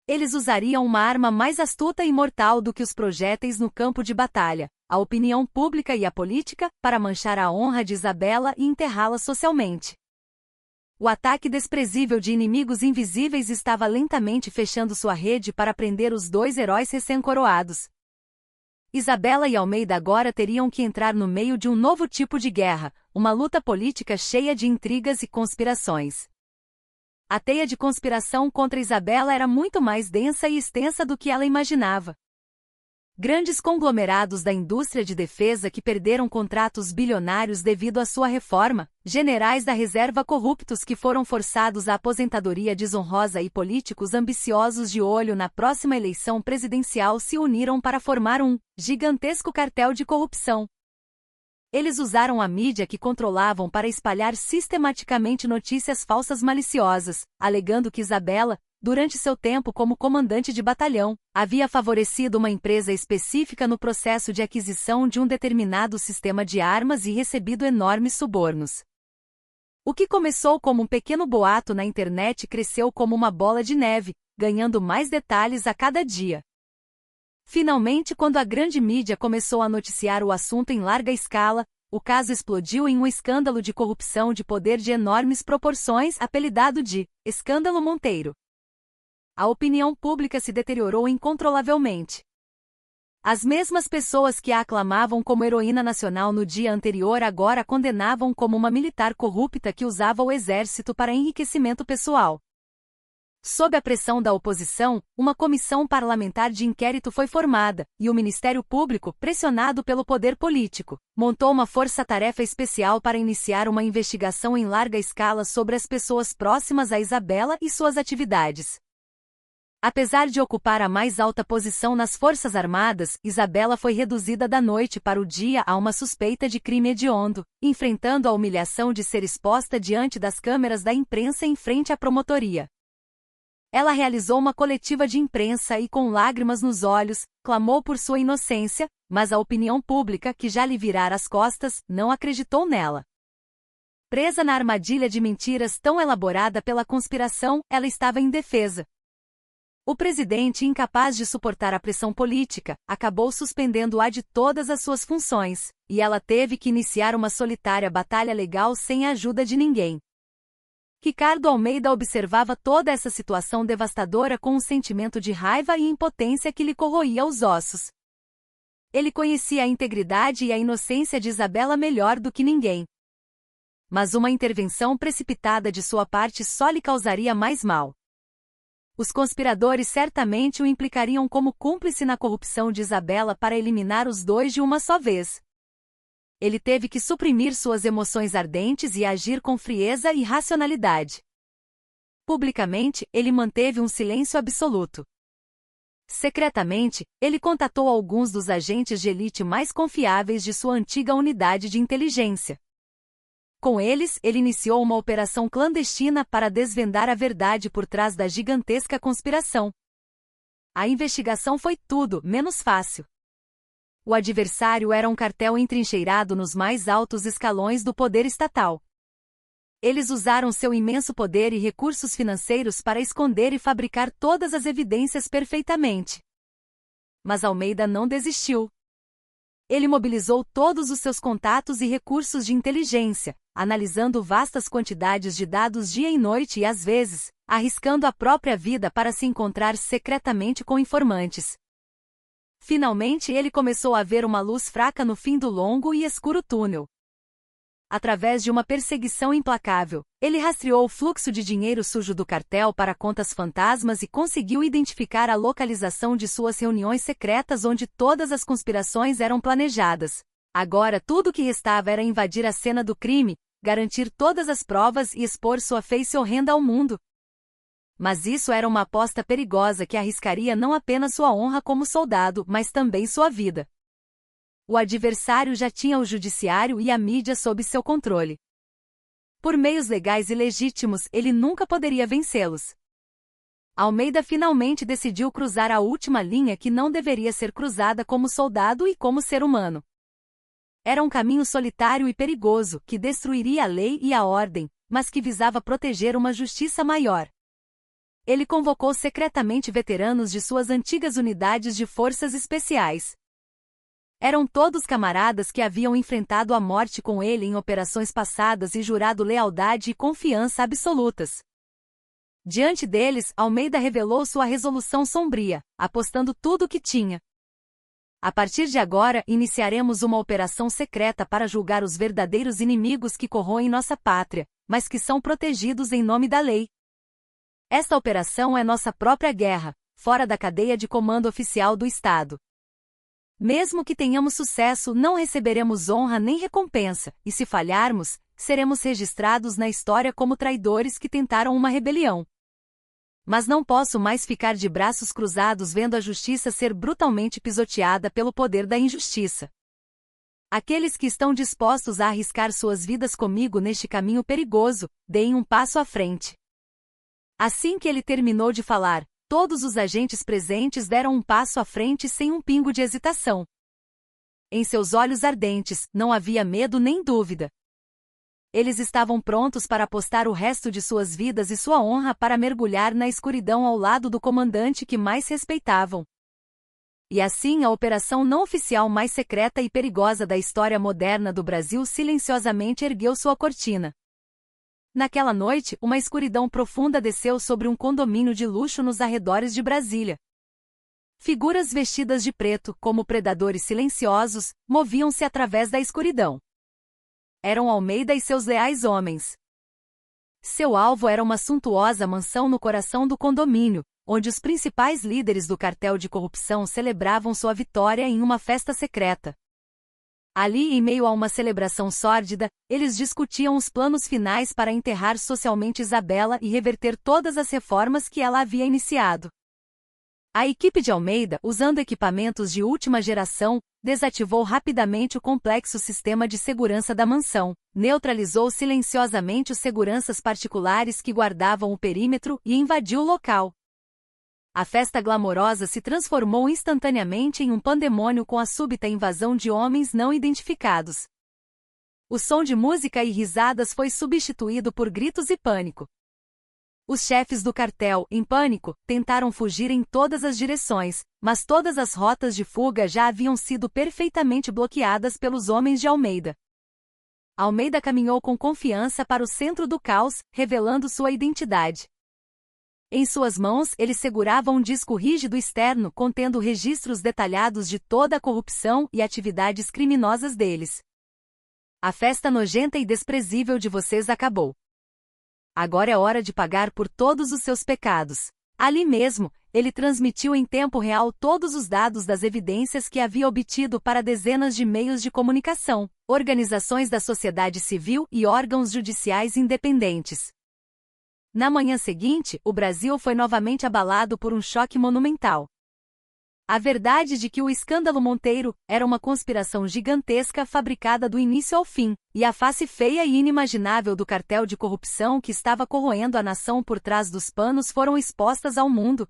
Eles usariam uma arma mais astuta e mortal do que os projéteis no campo de batalha, a opinião pública e a política, para manchar a honra de Isabela e enterrá-la socialmente. O ataque desprezível de inimigos invisíveis estava lentamente fechando sua rede para prender os dois heróis recém-coroados. Isabela e Almeida agora teriam que entrar no meio de um novo tipo de guerra, uma luta política cheia de intrigas e conspirações. A teia de conspiração contra Isabela era muito mais densa e extensa do que ela imaginava. Grandes conglomerados da indústria de defesa que perderam contratos bilionários devido à sua reforma, generais da reserva corruptos que foram forçados à aposentadoria desonrosa e políticos ambiciosos de olho na próxima eleição presidencial se uniram para formar um gigantesco cartel de corrupção. Eles usaram a mídia que controlavam para espalhar sistematicamente notícias falsas maliciosas, alegando que Isabela, durante seu tempo como comandante de batalhão, havia favorecido uma empresa específica no processo de aquisição de um determinado sistema de armas e recebido enormes subornos. O que começou como um pequeno boato na internet cresceu como uma bola de neve, ganhando mais detalhes a cada dia. Finalmente, quando a grande mídia começou a noticiar o assunto em larga escala, o caso explodiu em um escândalo de corrupção de poder de enormes proporções, apelidado de Escândalo Monteiro. A opinião pública se deteriorou incontrolavelmente. As mesmas pessoas que a aclamavam como heroína nacional no dia anterior agora a condenavam como uma militar corrupta que usava o exército para enriquecimento pessoal. Sob a pressão da oposição, uma comissão parlamentar de inquérito foi formada, e o Ministério Público, pressionado pelo poder político, montou uma força-tarefa especial para iniciar uma investigação em larga escala sobre as pessoas próximas a Isabela e suas atividades. Apesar de ocupar a mais alta posição nas Forças Armadas, Isabela foi reduzida da noite para o dia a uma suspeita de crime hediondo, enfrentando a humilhação de ser exposta diante das câmeras da imprensa em frente à promotoria. Ela realizou uma coletiva de imprensa e, com lágrimas nos olhos, clamou por sua inocência, mas a opinião pública, que já lhe virara as costas, não acreditou nela. Presa na armadilha de mentiras tão elaborada pela conspiração, ela estava indefesa. O presidente, incapaz de suportar a pressão política, acabou suspendendo-a de todas as suas funções, e ela teve que iniciar uma solitária batalha legal sem a ajuda de ninguém. Ricardo Almeida observava toda essa situação devastadora com um sentimento de raiva e impotência que lhe corroía os ossos. Ele conhecia a integridade e a inocência de Isabela melhor do que ninguém. Mas uma intervenção precipitada de sua parte só lhe causaria mais mal. Os conspiradores certamente o implicariam como cúmplice na corrupção de Isabela para eliminar os dois de uma só vez. Ele teve que suprimir suas emoções ardentes e agir com frieza e racionalidade. Publicamente, ele manteve um silêncio absoluto. Secretamente, ele contatou alguns dos agentes de elite mais confiáveis de sua antiga unidade de inteligência. Com eles, ele iniciou uma operação clandestina para desvendar a verdade por trás da gigantesca conspiração. A investigação foi tudo menos fácil. O adversário era um cartel entrincheirado nos mais altos escalões do poder estatal. Eles usaram seu imenso poder e recursos financeiros para esconder e fabricar todas as evidências perfeitamente. Mas Almeida não desistiu. Ele mobilizou todos os seus contatos e recursos de inteligência, analisando vastas quantidades de dados dia e noite e, às vezes, arriscando a própria vida para se encontrar secretamente com informantes. Finalmente ele começou a ver uma luz fraca no fim do longo e escuro túnel. Através de uma perseguição implacável, ele rastreou o fluxo de dinheiro sujo do cartel para contas fantasmas e conseguiu identificar a localização de suas reuniões secretas onde todas as conspirações eram planejadas. Agora tudo o que restava era invadir a cena do crime, garantir todas as provas e expor sua face horrenda ao mundo. Mas isso era uma aposta perigosa que arriscaria não apenas sua honra como soldado, mas também sua vida. O adversário já tinha o judiciário e a mídia sob seu controle. Por meios legais e legítimos, ele nunca poderia vencê-los. Almeida finalmente decidiu cruzar a última linha que não deveria ser cruzada como soldado e como ser humano. Era um caminho solitário e perigoso, que destruiria a lei e a ordem, mas que visava proteger uma justiça maior. Ele convocou secretamente veteranos de suas antigas unidades de forças especiais. Eram todos camaradas que haviam enfrentado a morte com ele em operações passadas e jurado lealdade e confiança absolutas. Diante deles, Almeida revelou sua resolução sombria, apostando tudo o que tinha. A partir de agora, iniciaremos uma operação secreta para julgar os verdadeiros inimigos que corroem nossa pátria, mas que são protegidos em nome da lei. Esta operação é nossa própria guerra, fora da cadeia de comando oficial do Estado. Mesmo que tenhamos sucesso, não receberemos honra nem recompensa, e se falharmos, seremos registrados na história como traidores que tentaram uma rebelião. Mas não posso mais ficar de braços cruzados vendo a justiça ser brutalmente pisoteada pelo poder da injustiça. Aqueles que estão dispostos a arriscar suas vidas comigo neste caminho perigoso, deem um passo à frente. Assim que ele terminou de falar, todos os agentes presentes deram um passo à frente sem um pingo de hesitação. Em seus olhos ardentes, não havia medo nem dúvida. Eles estavam prontos para apostar o resto de suas vidas e sua honra para mergulhar na escuridão ao lado do comandante que mais respeitavam. E assim a operação não oficial mais secreta e perigosa da história moderna do Brasil silenciosamente ergueu sua cortina. Naquela noite, uma escuridão profunda desceu sobre um condomínio de luxo nos arredores de Brasília. Figuras vestidas de preto, como predadores silenciosos, moviam-se através da escuridão. Eram Almeida e seus leais homens. Seu alvo era uma suntuosa mansão no coração do condomínio, onde os principais líderes do cartel de corrupção celebravam sua vitória em uma festa secreta. Ali, em meio a uma celebração sórdida, eles discutiam os planos finais para enterrar socialmente Isabela e reverter todas as reformas que ela havia iniciado. A equipe de Almeida, usando equipamentos de última geração, desativou rapidamente o complexo sistema de segurança da mansão, neutralizou silenciosamente os seguranças particulares que guardavam o perímetro e invadiu o local. A festa glamourosa se transformou instantaneamente em um pandemônio com a súbita invasão de homens não identificados. O som de música e risadas foi substituído por gritos e pânico. Os chefes do cartel, em pânico, tentaram fugir em todas as direções, mas todas as rotas de fuga já haviam sido perfeitamente bloqueadas pelos homens de Almeida. Almeida caminhou com confiança para o centro do caos, revelando sua identidade. Em suas mãos ele segurava um disco rígido externo contendo registros detalhados de toda a corrupção e atividades criminosas deles. A festa nojenta e desprezível de vocês acabou. Agora é hora de pagar por todos os seus pecados. Ali mesmo, ele transmitiu em tempo real todos os dados das evidências que havia obtido para dezenas de meios de comunicação, organizações da sociedade civil e órgãos judiciais independentes. Na manhã seguinte, o Brasil foi novamente abalado por um choque monumental. A verdade de que o escândalo Monteiro era uma conspiração gigantesca fabricada do início ao fim, e a face feia e inimaginável do cartel de corrupção que estava corroendo a nação por trás dos panos foram expostas ao mundo.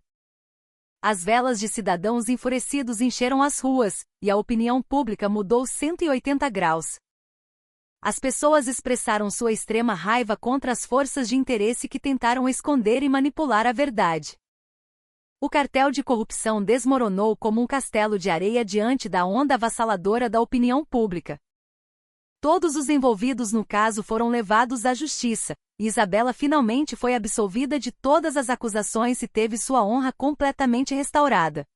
As velas de cidadãos enfurecidos encheram as ruas, e a opinião pública mudou 180 graus. As pessoas expressaram sua extrema raiva contra as forças de interesse que tentaram esconder e manipular a verdade. O cartel de corrupção desmoronou como um castelo de areia diante da onda avassaladora da opinião pública. Todos os envolvidos no caso foram levados à justiça, e Isabela finalmente foi absolvida de todas as acusações e teve sua honra completamente restaurada.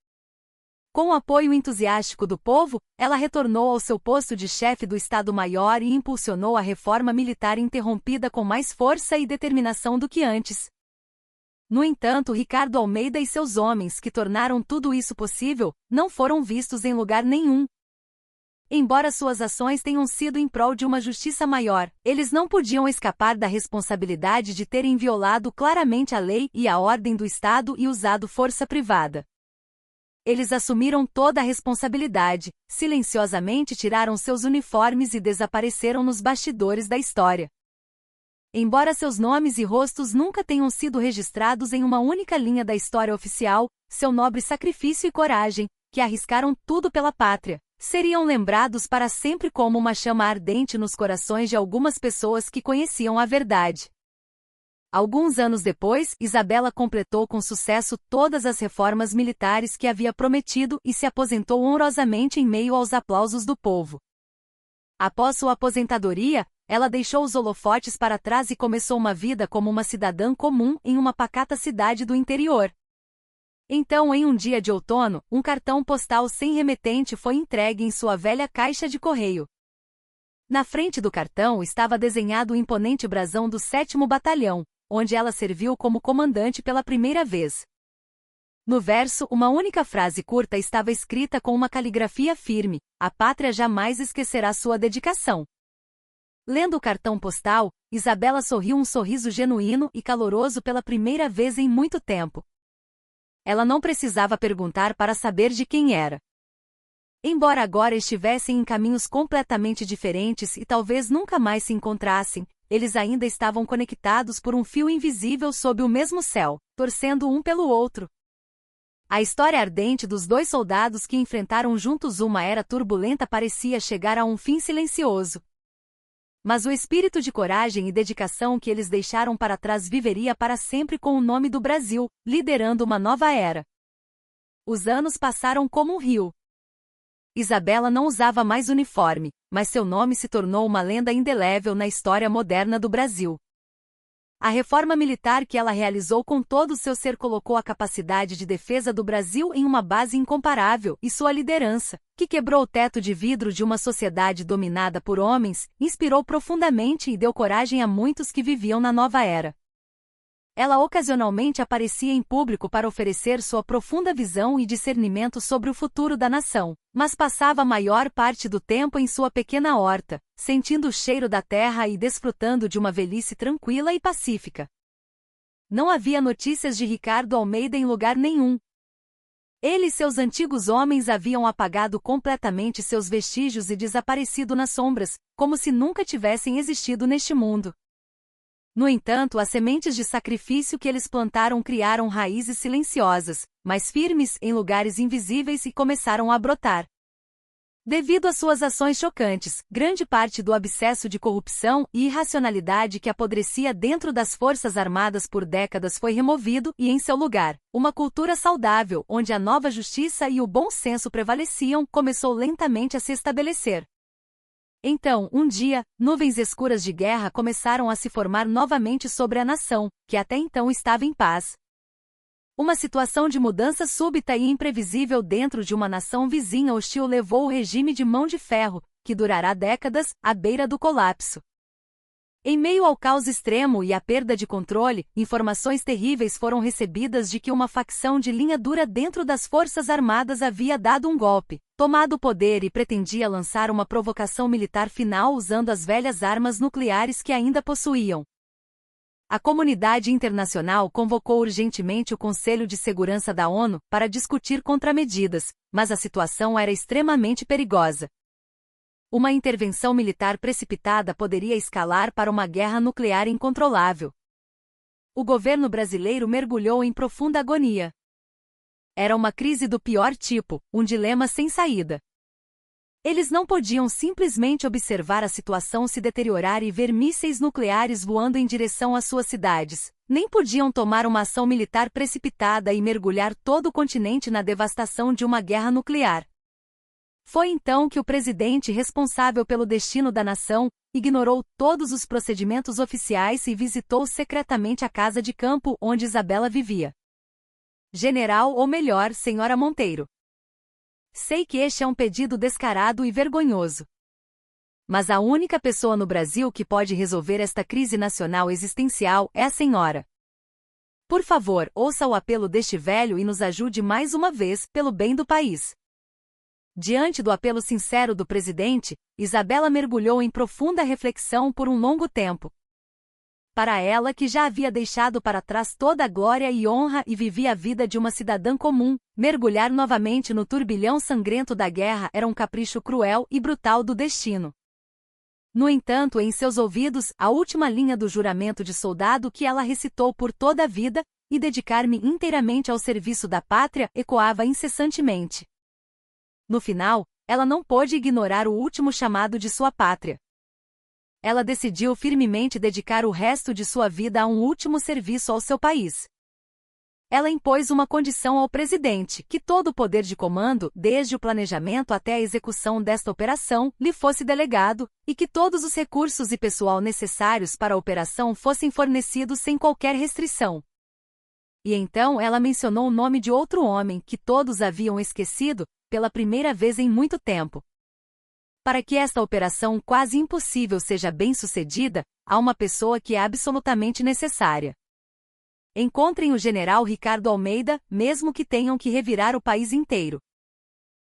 Com o apoio entusiástico do povo, ela retornou ao seu posto de chefe do Estado-Maior e impulsionou a reforma militar interrompida com mais força e determinação do que antes. No entanto, Ricardo Almeida e seus homens que tornaram tudo isso possível, não foram vistos em lugar nenhum. Embora suas ações tenham sido em prol de uma justiça maior, eles não podiam escapar da responsabilidade de terem violado claramente a lei e a ordem do Estado e usado força privada. Eles assumiram toda a responsabilidade, silenciosamente tiraram seus uniformes e desapareceram nos bastidores da história. Embora seus nomes e rostos nunca tenham sido registrados em uma única linha da história oficial, seu nobre sacrifício e coragem, que arriscaram tudo pela pátria, seriam lembrados para sempre como uma chama ardente nos corações de algumas pessoas que conheciam a verdade. Alguns anos depois, Isabela completou com sucesso todas as reformas militares que havia prometido e se aposentou honrosamente em meio aos aplausos do povo. Após sua aposentadoria, ela deixou os holofotes para trás e começou uma vida como uma cidadã comum em uma pacata cidade do interior. Então, em um dia de outono, um cartão postal sem remetente foi entregue em sua velha caixa de correio. Na frente do cartão estava desenhado o imponente brasão do 7º Batalhão, onde ela serviu como comandante pela primeira vez. No verso, uma única frase curta estava escrita com uma caligrafia firme: "A pátria jamais esquecerá sua dedicação." Lendo o cartão postal, Isabela sorriu um sorriso genuíno e caloroso pela primeira vez em muito tempo. Ela não precisava perguntar para saber de quem era. Embora agora estivessem em caminhos completamente diferentes e talvez nunca mais se encontrassem, eles ainda estavam conectados por um fio invisível sob o mesmo céu, torcendo um pelo outro. A história ardente dos dois soldados que enfrentaram juntos uma era turbulenta parecia chegar a um fim silencioso. Mas o espírito de coragem e dedicação que eles deixaram para trás viveria para sempre com o nome do Brasil, liderando uma nova era. Os anos passaram como um rio. Isabela não usava mais uniforme, mas seu nome se tornou uma lenda indelével na história moderna do Brasil. A reforma militar que ela realizou com todo o seu ser colocou a capacidade de defesa do Brasil em uma base incomparável e sua liderança, que quebrou o teto de vidro de uma sociedade dominada por homens, inspirou profundamente e deu coragem a muitos que viviam na nova era. Ela ocasionalmente aparecia em público para oferecer sua profunda visão e discernimento sobre o futuro da nação, mas passava a maior parte do tempo em sua pequena horta, sentindo o cheiro da terra e desfrutando de uma velhice tranquila e pacífica. Não havia notícias de Ricardo Almeida em lugar nenhum. Ele e seus antigos homens haviam apagado completamente seus vestígios e desaparecido nas sombras, como se nunca tivessem existido neste mundo. No entanto, as sementes de sacrifício que eles plantaram criaram raízes silenciosas, mas firmes em lugares invisíveis e começaram a brotar. Devido às suas ações chocantes, grande parte do abscesso de corrupção e irracionalidade que apodrecia dentro das Forças Armadas por décadas foi removido e, em seu lugar, uma cultura saudável, onde a nova justiça e o bom senso prevaleciam, começou lentamente a se estabelecer. Então, um dia, nuvens escuras de guerra começaram a se formar novamente sobre a nação, que até então estava em paz. Uma situação de mudança súbita e imprevisível dentro de uma nação vizinha hostil levou o regime de mão de ferro, que durará décadas, à beira do colapso. Em meio ao caos extremo e à perda de controle, informações terríveis foram recebidas de que uma facção de linha dura dentro das Forças Armadas havia dado um golpe, tomado o poder e pretendia lançar uma provocação militar final usando as velhas armas nucleares que ainda possuíam. A comunidade internacional convocou urgentemente o Conselho de Segurança da ONU para discutir contramedidas, mas a situação era extremamente perigosa. Uma intervenção militar precipitada poderia escalar para uma guerra nuclear incontrolável. O governo brasileiro mergulhou em profunda agonia. Era uma crise do pior tipo, um dilema sem saída. Eles não podiam simplesmente observar a situação se deteriorar e ver mísseis nucleares voando em direção às suas cidades, nem podiam tomar uma ação militar precipitada e mergulhar todo o continente na devastação de uma guerra nuclear. Foi então que o presidente responsável pelo destino da nação ignorou todos os procedimentos oficiais e visitou secretamente a casa de campo onde Isabela vivia. General, ou melhor, Senhora Monteiro. Sei que este é um pedido descarado e vergonhoso. Mas a única pessoa no Brasil que pode resolver esta crise nacional existencial é a senhora. Por favor, ouça o apelo deste velho e nos ajude mais uma vez, pelo bem do país. Diante do apelo sincero do presidente, Isabela mergulhou em profunda reflexão por um longo tempo. Para ela, que já havia deixado para trás toda a glória e honra e vivia a vida de uma cidadã comum, mergulhar novamente no turbilhão sangrento da guerra era um capricho cruel e brutal do destino. No entanto, em seus ouvidos, a última linha do juramento de soldado que ela recitou por toda a vida, e dedicar-me inteiramente ao serviço da pátria, ecoava incessantemente. No final, ela não pôde ignorar o último chamado de sua pátria. Ela decidiu firmemente dedicar o resto de sua vida a um último serviço ao seu país. Ela impôs uma condição ao presidente, que todo o poder de comando, desde o planejamento até a execução desta operação, lhe fosse delegado, e que todos os recursos e pessoal necessários para a operação fossem fornecidos sem qualquer restrição. E então ela mencionou o nome de outro homem que todos haviam esquecido, pela primeira vez em muito tempo. Para que esta operação quase impossível seja bem-sucedida, há uma pessoa que é absolutamente necessária. Encontrem o general Ricardo Almeida, mesmo que tenham que revirar o país inteiro.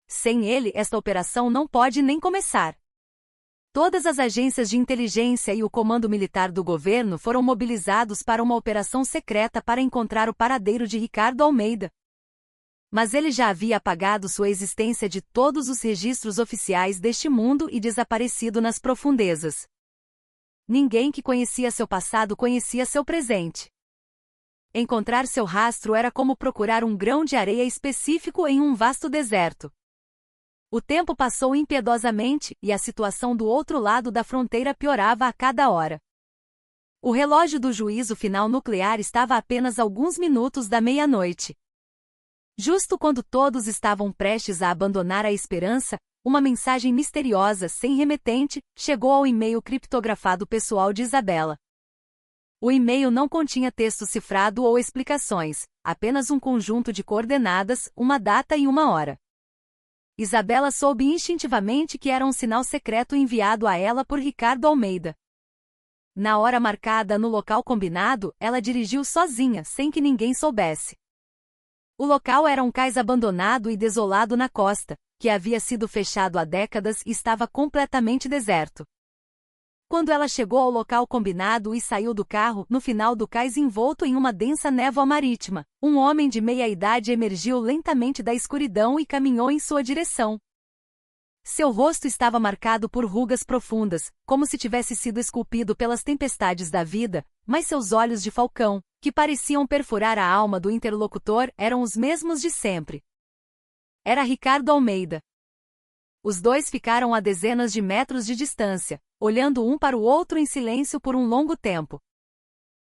Sem ele, esta operação não pode nem começar. Todas as agências de inteligência e o comando militar do governo foram mobilizados para uma operação secreta para encontrar o paradeiro de Ricardo Almeida. Mas ele já havia apagado sua existência de todos os registros oficiais deste mundo e desaparecido nas profundezas. Ninguém que conhecia seu passado conhecia seu presente. Encontrar seu rastro era como procurar um grão de areia específico em um vasto deserto. O tempo passou impiedosamente e a situação do outro lado da fronteira piorava a cada hora. O relógio do juízo final nuclear estava a apenas alguns minutos da meia-noite. Justo quando todos estavam prestes a abandonar a esperança, uma mensagem misteriosa, sem remetente, chegou ao e-mail criptografado pessoal de Isabela. O e-mail não continha texto cifrado ou explicações, apenas um conjunto de coordenadas, uma data e uma hora. Isabela soube instintivamente que era um sinal secreto enviado a ela por Ricardo Almeida. Na hora marcada no local combinado, ela dirigiu sozinha, sem que ninguém soubesse. O local era um cais abandonado e desolado na costa, que havia sido fechado há décadas e estava completamente deserto. Quando ela chegou ao local combinado e saiu do carro, no final do cais envolto em uma densa névoa marítima, um homem de meia-idade emergiu lentamente da escuridão e caminhou em sua direção. Seu rosto estava marcado por rugas profundas, como se tivesse sido esculpido pelas tempestades da vida, mas seus olhos de falcão, que pareciam perfurar a alma do interlocutor, eram os mesmos de sempre. Era Ricardo Almeida. Os dois ficaram a dezenas de metros de distância, olhando um para o outro em silêncio por um longo tempo.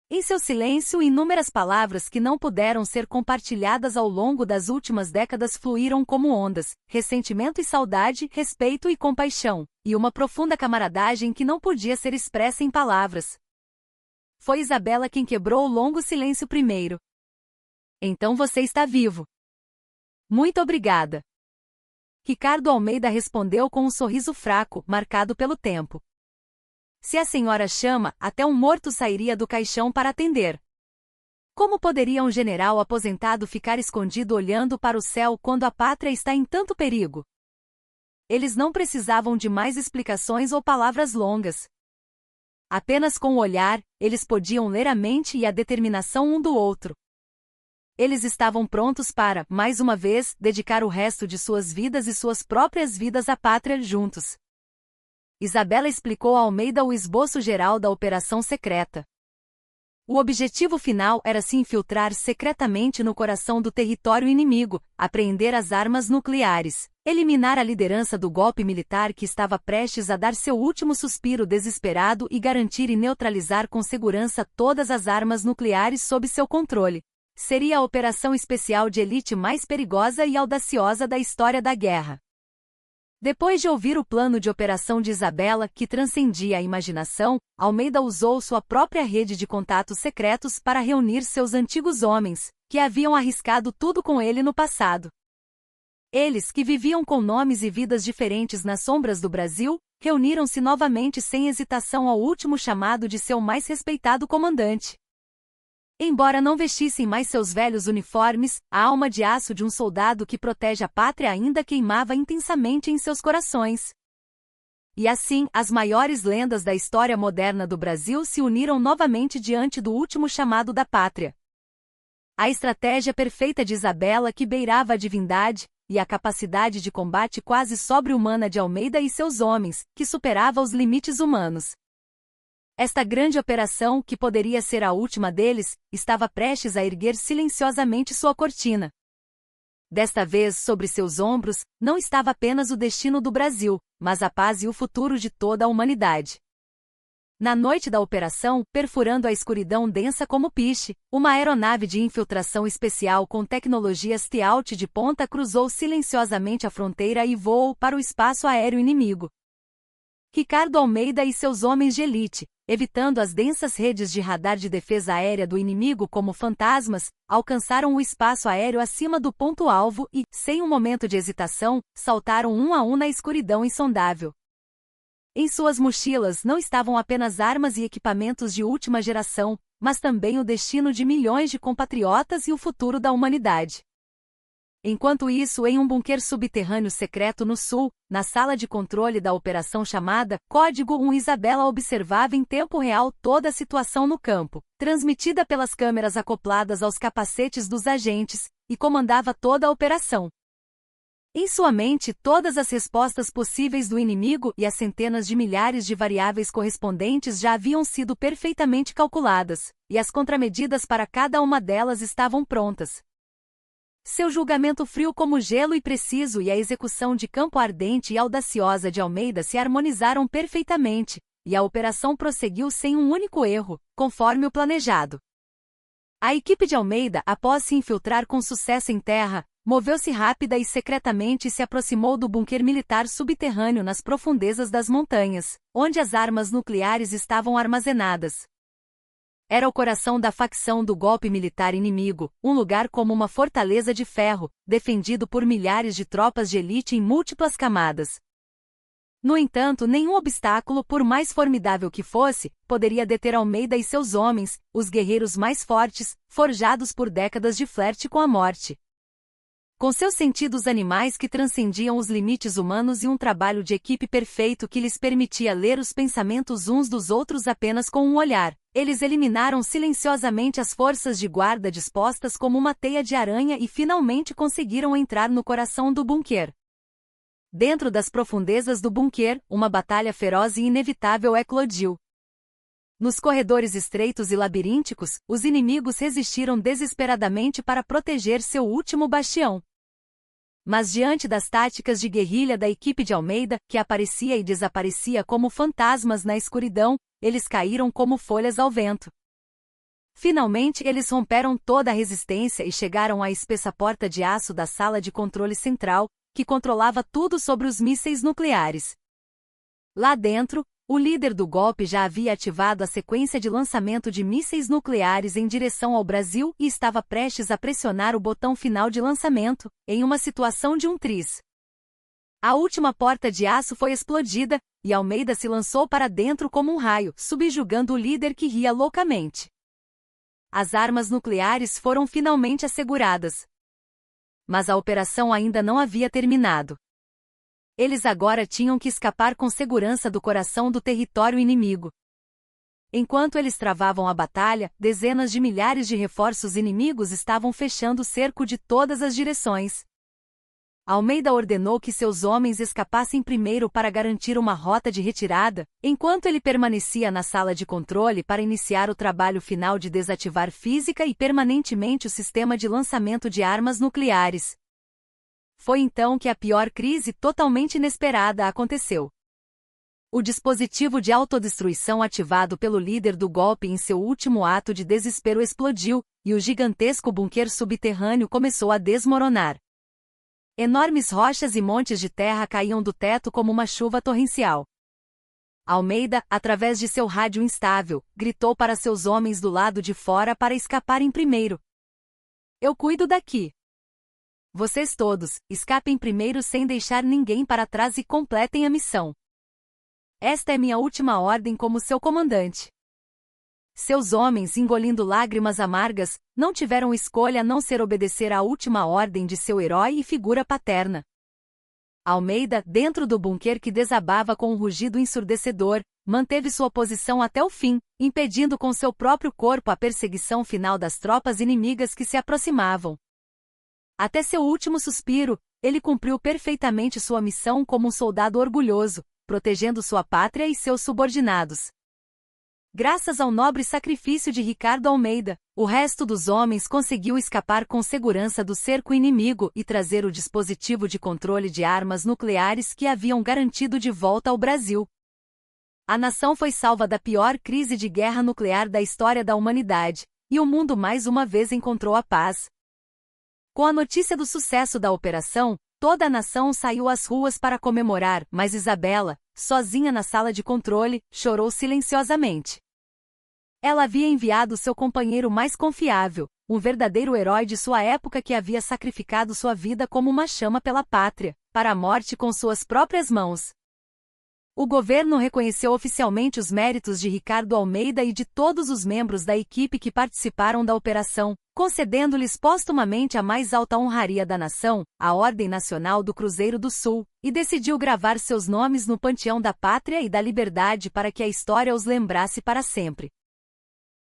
Em seu silêncio, inúmeras palavras que não puderam ser compartilhadas ao longo das últimas décadas fluíram como ondas: ressentimento e saudade, respeito e compaixão, e uma profunda camaradagem que não podia ser expressa em palavras. Foi Isabela quem quebrou o longo silêncio primeiro. Então você está vivo. Muito obrigada. Ricardo Almeida respondeu com um sorriso fraco, marcado pelo tempo. Se a senhora chama, até um morto sairia do caixão para atender. Como poderia um general aposentado ficar escondido olhando para o céu quando a pátria está em tanto perigo? Eles não precisavam de mais explicações ou palavras longas. Apenas com o olhar, eles podiam ler a mente e a determinação um do outro. Eles estavam prontos para, mais uma vez, dedicar o resto de suas vidas e suas próprias vidas à pátria juntos. Isabela explicou a Almeida o esboço geral da operação secreta. O objetivo final era se infiltrar secretamente no coração do território inimigo, apreender as armas nucleares, eliminar a liderança do golpe militar que estava prestes a dar seu último suspiro desesperado e garantir e neutralizar com segurança todas as armas nucleares sob seu controle. Seria a operação especial de elite mais perigosa e audaciosa da história da guerra. Depois de ouvir o plano de operação de Isabela, que transcendia a imaginação, Almeida usou sua própria rede de contatos secretos para reunir seus antigos homens, que haviam arriscado tudo com ele no passado. Eles, que viviam com nomes e vidas diferentes nas sombras do Brasil, reuniram-se novamente sem hesitação ao último chamado de seu mais respeitado comandante. Embora não vestissem mais seus velhos uniformes, a alma de aço de um soldado que protege a pátria ainda queimava intensamente em seus corações. E assim, as maiores lendas da história moderna do Brasil se uniram novamente diante do último chamado da pátria. A estratégia perfeita de Isabela, que beirava a divindade, e a capacidade de combate quase sobre-humana de Almeida e seus homens, que superava os limites humanos. Esta grande operação, que poderia ser a última deles, estava prestes a erguer silenciosamente sua cortina. Desta vez, sobre seus ombros, não estava apenas o destino do Brasil, mas a paz e o futuro de toda a humanidade. Na noite da operação, perfurando a escuridão densa como piche, uma aeronave de infiltração especial com tecnologia stealth de ponta cruzou silenciosamente a fronteira e voou para o espaço aéreo inimigo. Ricardo Almeida e seus homens de elite, evitando as densas redes de radar de defesa aérea do inimigo como fantasmas, alcançaram o espaço aéreo acima do ponto-alvo e, sem um momento de hesitação, saltaram um a um na escuridão insondável. Em suas mochilas não estavam apenas armas e equipamentos de última geração, mas também o destino de milhões de compatriotas e o futuro da humanidade. Enquanto isso, em um bunker subterrâneo secreto no sul, na sala de controle da operação chamada Código 1, Isabela observava em tempo real toda a situação no campo, transmitida pelas câmeras acopladas aos capacetes dos agentes, e comandava toda a operação. Em sua mente, todas as respostas possíveis do inimigo e as centenas de milhares de variáveis correspondentes já haviam sido perfeitamente calculadas, e as contramedidas para cada uma delas estavam prontas. Seu julgamento frio como gelo e preciso e a execução de campo ardente e audaciosa de Almeida se harmonizaram perfeitamente, e a operação prosseguiu sem um único erro, conforme o planejado. A equipe de Almeida, após se infiltrar com sucesso em terra, moveu-se rápida e secretamente se aproximou do bunker militar subterrâneo nas profundezas das montanhas, onde as armas nucleares estavam armazenadas. Era o coração da facção do golpe militar inimigo, um lugar como uma fortaleza de ferro, defendido por milhares de tropas de elite em múltiplas camadas. No entanto, nenhum obstáculo, por mais formidável que fosse, poderia deter Almeida e seus homens, os guerreiros mais fortes, forjados por décadas de flerte com a morte. Com seus sentidos animais que transcendiam os limites humanos e um trabalho de equipe perfeito que lhes permitia ler os pensamentos uns dos outros apenas com um olhar, eles eliminaram silenciosamente as forças de guarda dispostas como uma teia de aranha e finalmente conseguiram entrar no coração do bunker. Dentro das profundezas do bunker, uma batalha feroz e inevitável eclodiu. Nos corredores estreitos e labirínticos, os inimigos resistiram desesperadamente para proteger seu último bastião. Mas diante das táticas de guerrilha da equipe de Almeida, que aparecia e desaparecia como fantasmas na escuridão, eles caíram como folhas ao vento. Finalmente eles romperam toda a resistência e chegaram à espessa porta de aço da sala de controle central, que controlava tudo sobre os mísseis nucleares. Lá dentro, o líder do golpe já havia ativado a sequência de lançamento de mísseis nucleares em direção ao Brasil e estava prestes a pressionar o botão final de lançamento, em uma situação de um tris. A última porta de aço foi explodida, e Almeida se lançou para dentro como um raio, subjugando o líder que ria loucamente. As armas nucleares foram finalmente asseguradas. Mas a operação ainda não havia terminado. Eles agora tinham que escapar com segurança do coração do território inimigo. Enquanto eles travavam a batalha, dezenas de milhares de reforços inimigos estavam fechando o cerco de todas as direções. Almeida ordenou que seus homens escapassem primeiro para garantir uma rota de retirada, enquanto ele permanecia na sala de controle para iniciar o trabalho final de desativar física e permanentemente o sistema de lançamento de armas nucleares. Foi então que a pior crise totalmente inesperada aconteceu. O dispositivo de autodestruição ativado pelo líder do golpe em seu último ato de desespero explodiu, e o gigantesco bunker subterrâneo começou a desmoronar. Enormes rochas e montes de terra caíam do teto como uma chuva torrencial. Almeida, através de seu rádio instável, gritou para seus homens do lado de fora para escaparem primeiro. "Eu cuido daqui. Vocês todos, escapem primeiro sem deixar ninguém para trás e completem a missão. Esta é minha última ordem como seu comandante." Seus homens, engolindo lágrimas amargas, não tiveram escolha a não ser obedecer à última ordem de seu herói e figura paterna. Almeida, dentro do bunker que desabava com um rugido ensurdecedor, manteve sua posição até o fim, impedindo com seu próprio corpo a perseguição final das tropas inimigas que se aproximavam. Até seu último suspiro, ele cumpriu perfeitamente sua missão como um soldado orgulhoso, protegendo sua pátria e seus subordinados. Graças ao nobre sacrifício de Ricardo Almeida, o resto dos homens conseguiu escapar com segurança do cerco inimigo e trazer o dispositivo de controle de armas nucleares que haviam garantido de volta ao Brasil. A nação foi salva da pior crise de guerra nuclear da história da humanidade, e o mundo mais uma vez encontrou a paz. Com a notícia do sucesso da operação, toda a nação saiu às ruas para comemorar, mas Isabela, sozinha na sala de controle, chorou silenciosamente. Ela havia enviado seu companheiro mais confiável, um verdadeiro herói de sua época que havia sacrificado sua vida como uma chama pela pátria, para a morte com suas próprias mãos. O governo reconheceu oficialmente os méritos de Ricardo Almeida e de todos os membros da equipe que participaram da operação, concedendo-lhes póstumamente a mais alta honraria da nação, a Ordem Nacional do Cruzeiro do Sul, e decidiu gravar seus nomes no panteão da pátria e da liberdade para que a história os lembrasse para sempre.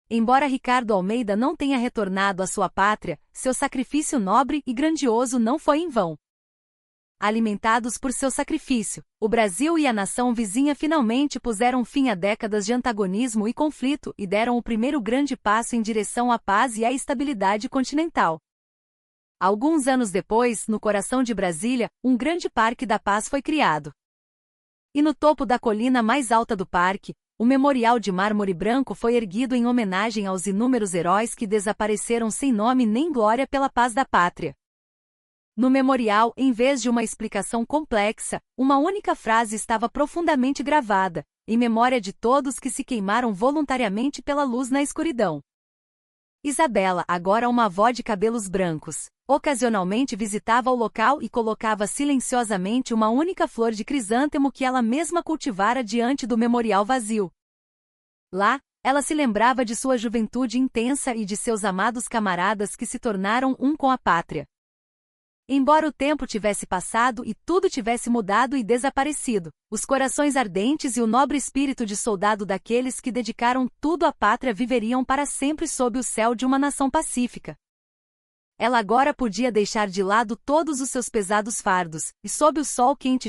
Embora Ricardo Almeida não tenha retornado à sua pátria, seu sacrifício nobre e grandioso não foi em vão. Alimentados por seu sacrifício, o Brasil e a nação vizinha finalmente puseram fim a décadas de antagonismo e conflito e deram o primeiro grande passo em direção à paz e à estabilidade continental. Alguns anos depois, no coração de Brasília, um grande Parque da Paz foi criado. E no topo da colina mais alta do parque, o memorial de mármore branco foi erguido em homenagem aos inúmeros heróis que desapareceram sem nome nem glória pela paz da pátria. No memorial, em vez de uma explicação complexa, uma única frase estava profundamente gravada, em memória de todos que se queimaram voluntariamente pela luz na escuridão. Isabela, agora uma avó de cabelos brancos, ocasionalmente visitava o local e colocava silenciosamente uma única flor de crisântemo que ela mesma cultivara diante do memorial vazio. Lá, ela se lembrava de sua juventude intensa e de seus amados camaradas que se tornaram um com a pátria. Embora o tempo tivesse passado e tudo tivesse mudado e desaparecido, os corações ardentes e o nobre espírito de soldado daqueles que dedicaram tudo à pátria viveriam para sempre sob o céu de uma nação pacífica. Ela agora podia deixar de lado todos os seus pesados fardos, e sob o sol quente